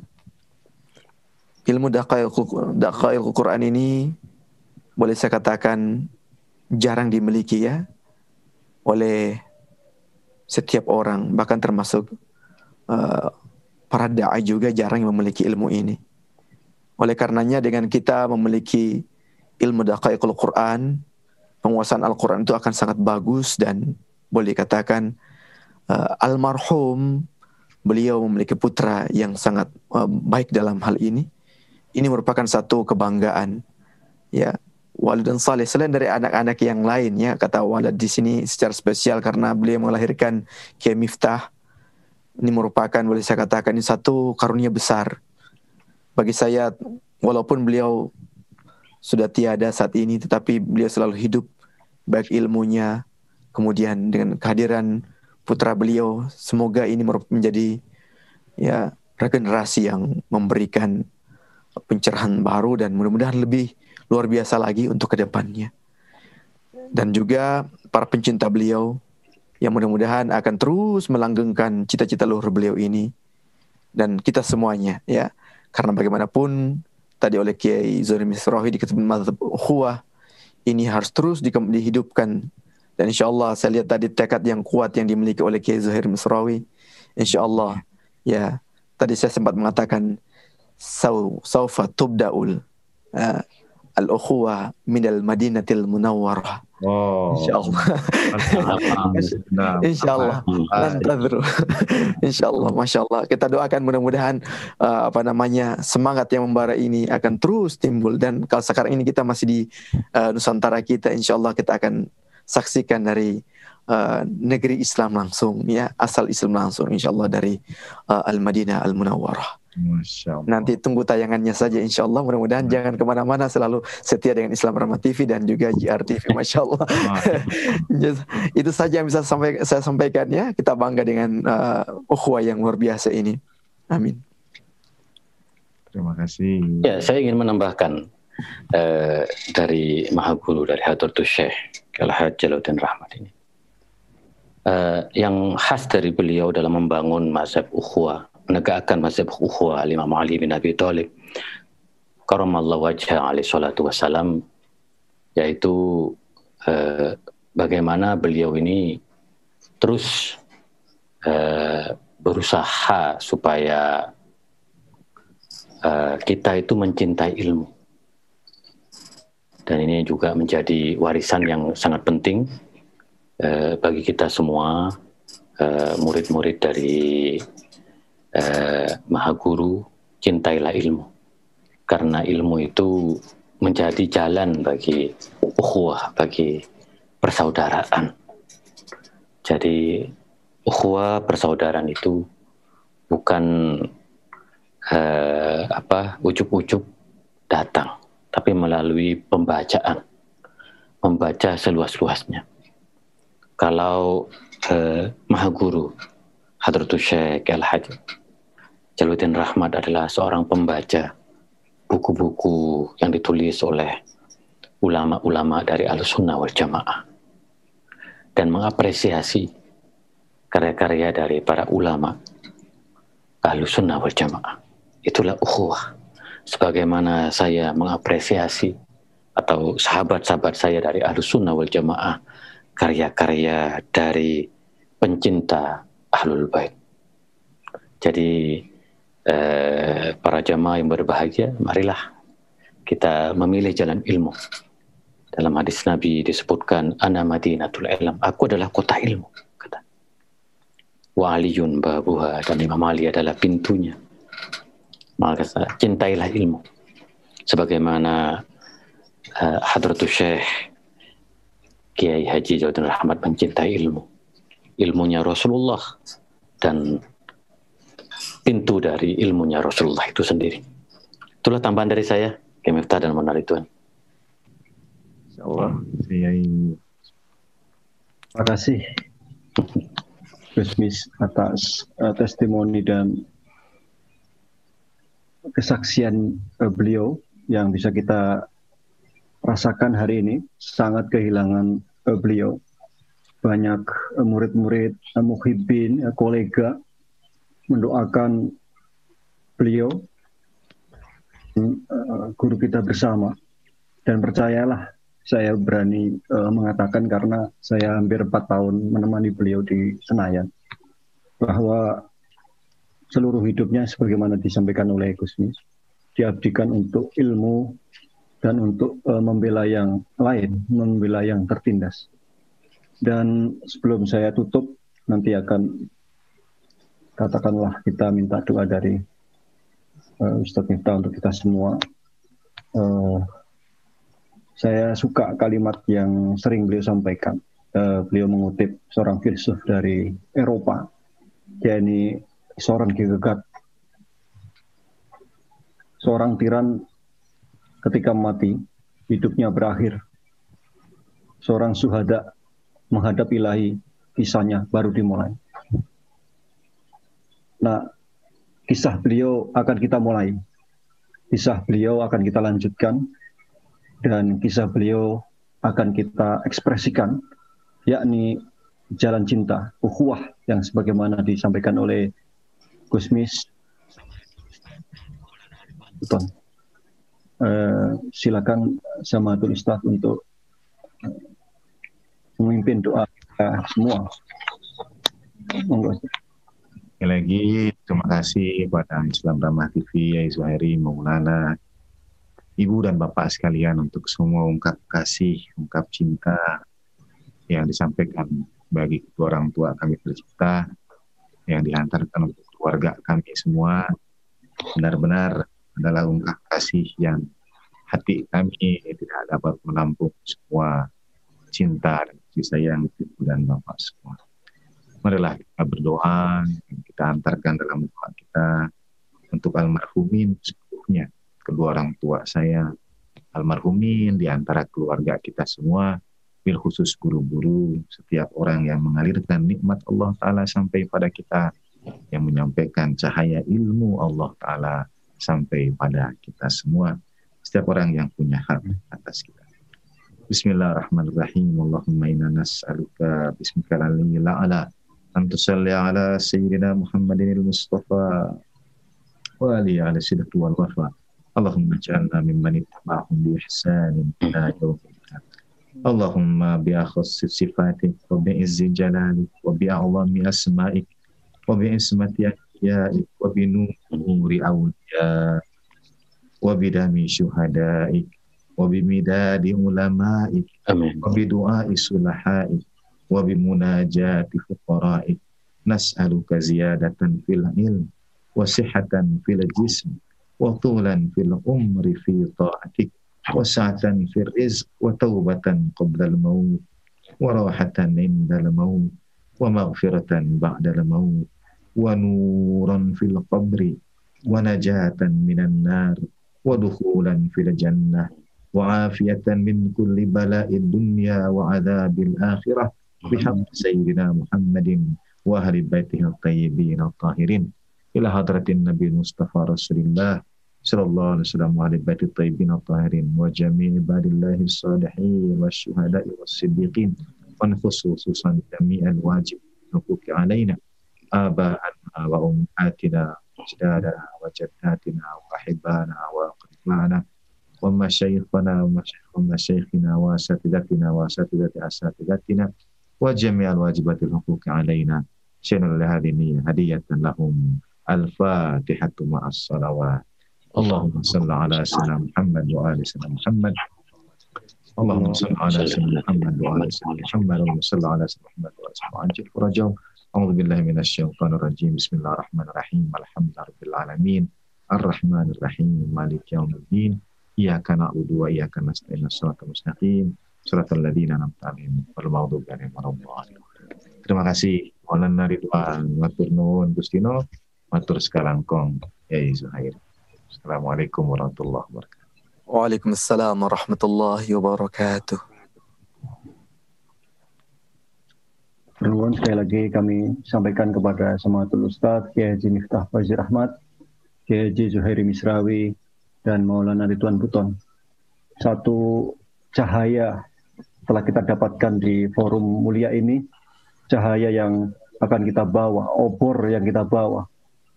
S4: ilmu daqaiqul Quran ini boleh saya katakan jarang dimiliki oleh setiap orang, bahkan termasuk para da'i juga jarang yang memiliki ilmu ini. Oleh karenanya dengan kita memiliki ilmu daqaiqul Quran, penguasaan Al-Quran itu akan sangat bagus. Dan boleh dikatakan almarhum beliau memiliki putra yang sangat baik dalam hal ini. Ini merupakan satu kebanggaan, walidun saleh, selain dari anak-anak yang lain, kata walad di sini secara spesial karena beliau melahirkan Kiai Miftah. Ini merupakan, boleh saya katakan, ini satu karunia besar bagi saya. Walaupun beliau sudah tiada saat ini, tetapi beliau selalu hidup, baik ilmunya, kemudian dengan kehadiran putra beliau, semoga ini menjadi regenerasi yang memberikan pencerahan baru dan mudah-mudahan lebih luar biasa lagi untuk kedepannya. Dan juga para pencinta beliau yang mudah-mudahan akan terus melanggengkan cita-cita luhur beliau ini dan kita semuanya, karena bagaimanapun tadi oleh Kiai Zuhair Misrawi di kitab Mazhab Ukhuwah, ini harus terus dihidupkan. Dan insya Allah saya lihat tadi tekad yang kuat yang dimiliki oleh Kiai Zuhair Misrawi. Insya Allah, tadi saya sempat mengatakan saufa tubda'ul al-ukhuwah minal madinatil munawwarah.
S5: Oh.
S4: Insyaallah. Insyaallah. Nantadru. Insyaallah, masyaallah. Kita doakan mudah-mudahan semangat yang membara ini akan terus timbul, dan kalau sekarang ini kita masih di Nusantara kita, insyaallah kita akan saksikan dari negeri Islam langsung, ya, asal Islam langsung, insyaallah dari Al-Madinah Al-Munawwarah.
S5: Masya Allah.
S4: Nanti tunggu tayangannya saja, insyaallah. Mudah-mudahan jangan kemana-mana, selalu setia dengan Islam Rahmat TV dan juga JR TV. Masya Allah. Itu saja yang bisa saya sampaikan, ya. Kita bangga dengan ukhuwah yang luar biasa ini. Amin.
S5: Terima kasih.
S6: Ya, saya ingin menambahkan dari Maha Guru, dari Hadratus Syekh Al-Hajj Jalauddin Rahmat ini. Yang khas dari beliau dalam membangun mazhab ukhuwah, menegakkan mazhab ukhuwah Imam Ali bin Abi Thalib karamallahu wajhah alaihi salatu wassalam, yaitu bagaimana beliau ini terus berusaha supaya kita itu mencintai ilmu. Dan ini juga menjadi warisan yang sangat penting bagi kita semua, murid-murid dari Maha Guru. Cintailah ilmu, karena ilmu itu menjadi jalan bagi ukhuwah, bagi persaudaraan. Jadi ukhuwah, persaudaraan itu bukan ujuk-ujuk datang, tapi melalui pembacaan, membaca seluas-luasnya. Kalau Maha Guru Hadratus Syekh Al-Hajj Jalauddin Rahmat adalah seorang pembaca buku-buku yang ditulis oleh ulama-ulama dari Ahlussunnah wal Jamaah, dan mengapresiasi karya-karya dari para ulama Ahlussunnah wal Jamaah. Itulah ukhuwah. Sebagaimana saya mengapresiasi atau sahabat-sahabat saya dari Ahlussunnah wal Jamaah, karya-karya dari pencinta Ahlul Bait. Jadi para jamaah yang berbahagia, marilah kita memilih jalan ilmu. Dalam hadis Nabi disebutkan, ana madinatul ilm, aku adalah kota ilmu, kata. Wa aliyun babuha, dan Imam Ali adalah pintunya. Maka cintailah ilmu, sebagaimana Hadratus Syekh Kiai Haji Jalauddin Rahmat mencintai ilmu, ilmunya Rasulullah dan pintu dari ilmunya Rasulullah itu sendiri. Itulah tambahan dari saya. Kemiftah dan Menari Tuhan.
S5: Insyaallah.
S3: Terima kasih Gusmis atas testimoni dan kesaksian beliau yang bisa kita rasakan hari ini. Sangat kehilangan beliau. Banyak murid-murid, muhibbin, kolega mendoakan beliau, guru kita bersama. Dan percayalah, saya berani mengatakan karena saya hampir 4 tahun menemani beliau di Senayan, bahwa seluruh hidupnya sebagaimana disampaikan oleh Gusmis, diabdikan untuk ilmu dan untuk membela yang lain, membela yang tertindas. Dan sebelum saya tutup, nanti akan katakanlah kita minta doa dari Ustadz Miftah untuk kita semua. Saya suka kalimat yang sering beliau sampaikan. Beliau mengutip seorang filsuf dari Eropa, yakni Soren Kierkegaard. Seorang tiran ketika mati, hidupnya berakhir. Seorang syuhada menghadap ilahi, kisahnya baru dimulai. Nah, kisah beliau akan kita mulai. Kisah beliau akan kita lanjutkan. Dan kisah beliau akan kita ekspresikan, yakni jalan cinta, ukhuwah yang sebagaimana disampaikan oleh Gusmis. Silakan Samatul Ustadz untuk memimpin doa kita semua. Monggo.
S5: Sekali lagi terima kasih kepada Islam Rahmat TV, Yai Zuhairi, Maulana, Ibu dan Bapak sekalian untuk semua ungkap kasih, ungkap cinta yang disampaikan bagi kedua orang tua kami tercipta, yang dihantarkan untuk keluarga kami semua, benar-benar adalah ungkap kasih yang hati kami tidak dapat menampung semua cinta dan kasih sayang ibu dan bapak semua. Marilah kita berdoa, kita antarkan dalam doa kita untuk almarhumin seluruhnya, kedua orang tua saya, almarhumin di antara keluarga kita semua, bil khusus guru-guru, setiap orang yang mengalirkan nikmat Allah Ta'ala sampai pada kita, yang menyampaikan cahaya ilmu Allah Ta'ala sampai pada kita semua, setiap orang yang punya hak atas kita. Bismillahirrahmanirrahim. Allahumma inna nas'aluka bismikal aliyyil a'la an tusalli ala sayyidina Muhammadin al-Mustafa wa alihi ala sidqi wal wafa. Allahumma ja'alna mimman ittaba'ahum bi ihsanin ila yaumil qiyamah. Allahumma bi akhassi sifatik wa bi izzi jalalik wa bi a'zami asma'ik wa bi ismati ahyaik wa bi nuri awliya wa bi dami syuhadaik wa bi midadi ulamaik wa bi du'ai sulahaik wa bi munajati fuqaraik. Nas'aluka ziyadatan fil ilm wa sihhatan fil jism wa tulan fil umri fi ta'atik wa sa'atan fil rizq wa taubatan qabla al-maut wa rawahatan inda al-maut wa maghfiratan ba'da al-maut wa nuran fil qabri wa najatan minan nar wa dukhulan fil jannah wa afiyatan min kulli bala'id dunya wa adzabil akhirah bihaqqi sayyidina Muhammadin wa ahli baitihi at-tayyibin at-tahirin ila hadratin Nabi Mustafa Rasulullah sallallahu alaihi wasallam wa ahli baiti at-tayyibin at-tahirin wa jami'i ibadillahi as-salihin wasyuhada'i was-siddiqin wa khususan jami'al wajib huquqi alaina aba'ana wa ummatina ajdadana wa jaddatina wa ahibana wa aqribana wa masyayikhana wa masyayikhina wa asatidatina wa asatidati asatidatina wa jami'al wajibatil huquqi alaina syai'an lahadini hadiyatan lahum. Al-Fatihatu ma'as salawat. Allahumma salli ala sayyidina Muhammad wa ali sayyidina Muhammad. Allahumma salli ala sayyidina Muhammad wa ali sayyidina Muhammad. Allahumma salli ala sayyidina Muhammad wa ali sayyidina Muhammad. Farajaw. A'udzu billahi minasyaitonir rajim. Bismillahirrahmanirrahim. Alhamdulillahirabbil alamin. Arrahmanir rahim. Maliki yaumiddin. Iyyaka na'budu wa iyyaka nasta'in. Shiratal mustaqim. Shiratal ladzina an'amta 'alaihim ghairil maghdubi 'alaihim waladdallin. Terima kasih Maulana Ridwan, matur nuwun Gustino, matur sekalangkong Yai Zuhair. Assalamualaikum warahmatullahi wabarakatuh.
S4: Waalaikumsalam warahmatullahi wabarakatuh.
S3: Nuwun sekali lagi kami sampaikan kepada Samaatul Ustadz Kiai Haji Miftah Fazil Ahmad, Kiai Haji Zuhairi Misrawi, dan Maulana Ridwan Buton. Satu cahaya telah kita dapatkan di forum mulia ini, cahaya yang akan kita bawa, obor yang kita bawa.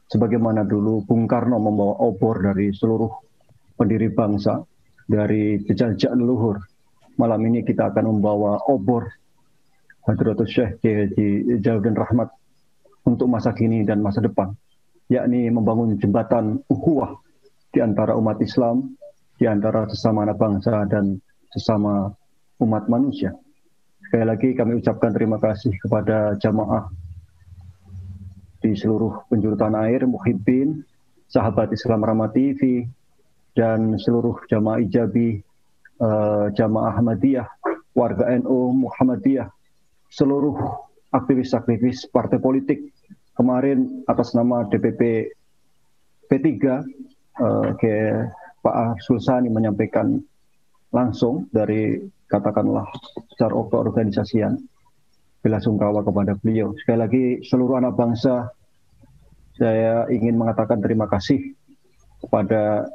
S3: Sebagaimana dulu Bung Karno membawa obor dari seluruh pendiri bangsa, dari jejak-jejak leluhur. Malam ini kita akan membawa obor Hadratus Syekh Kiai Haji Jaludin Rahmat untuk masa kini dan masa depan, yakni membangun jembatan ukhuwah di antara umat Islam, di antara sesama anak bangsa dan sesama umat manusia. Sekali lagi kami ucapkan terima kasih kepada jamaah di seluruh penjuru tanah air, muhibbin, sahabat Islam Rahmat TV, dan seluruh jamaah ijabi, jamaah Ahmadiyah, warga NU Muhammadiyah, seluruh aktivis-aktivis partai politik. Kemarin atas nama DPP P3, ke Pak Sulsani menyampaikan langsung dari, katakanlah secara organisasian, bela sungkawa kepada beliau. Sekali lagi seluruh anak bangsa, saya ingin mengatakan terima kasih kepada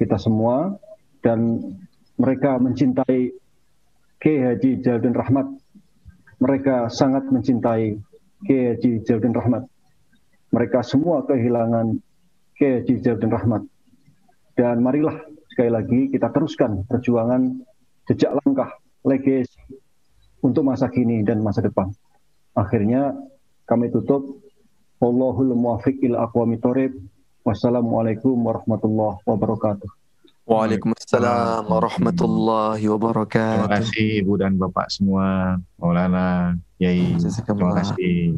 S3: kita semua, dan mereka mencintai Kiai Haji Jaludin Rahmat. Mereka sangat mencintai Kiai Haji Jaludin Rahmat. Mereka semua kehilangan Kiai Haji Jaludin Rahmat. Dan marilah sekali lagi kita teruskan perjuangan jejak langkah, legasi untuk masa kini dan masa depan. Akhirnya kami tutup. Wallahul muwaffiq ila aqwamit thoriq. Wassalamualaikum warahmatullahi wabarakatuh.
S4: Waalaikumsalam warahmatullahi
S5: Terima
S4: wabarakatuh.
S5: kasih Ibu dan Bapak semua, Maulana, Yai. Terima kasih.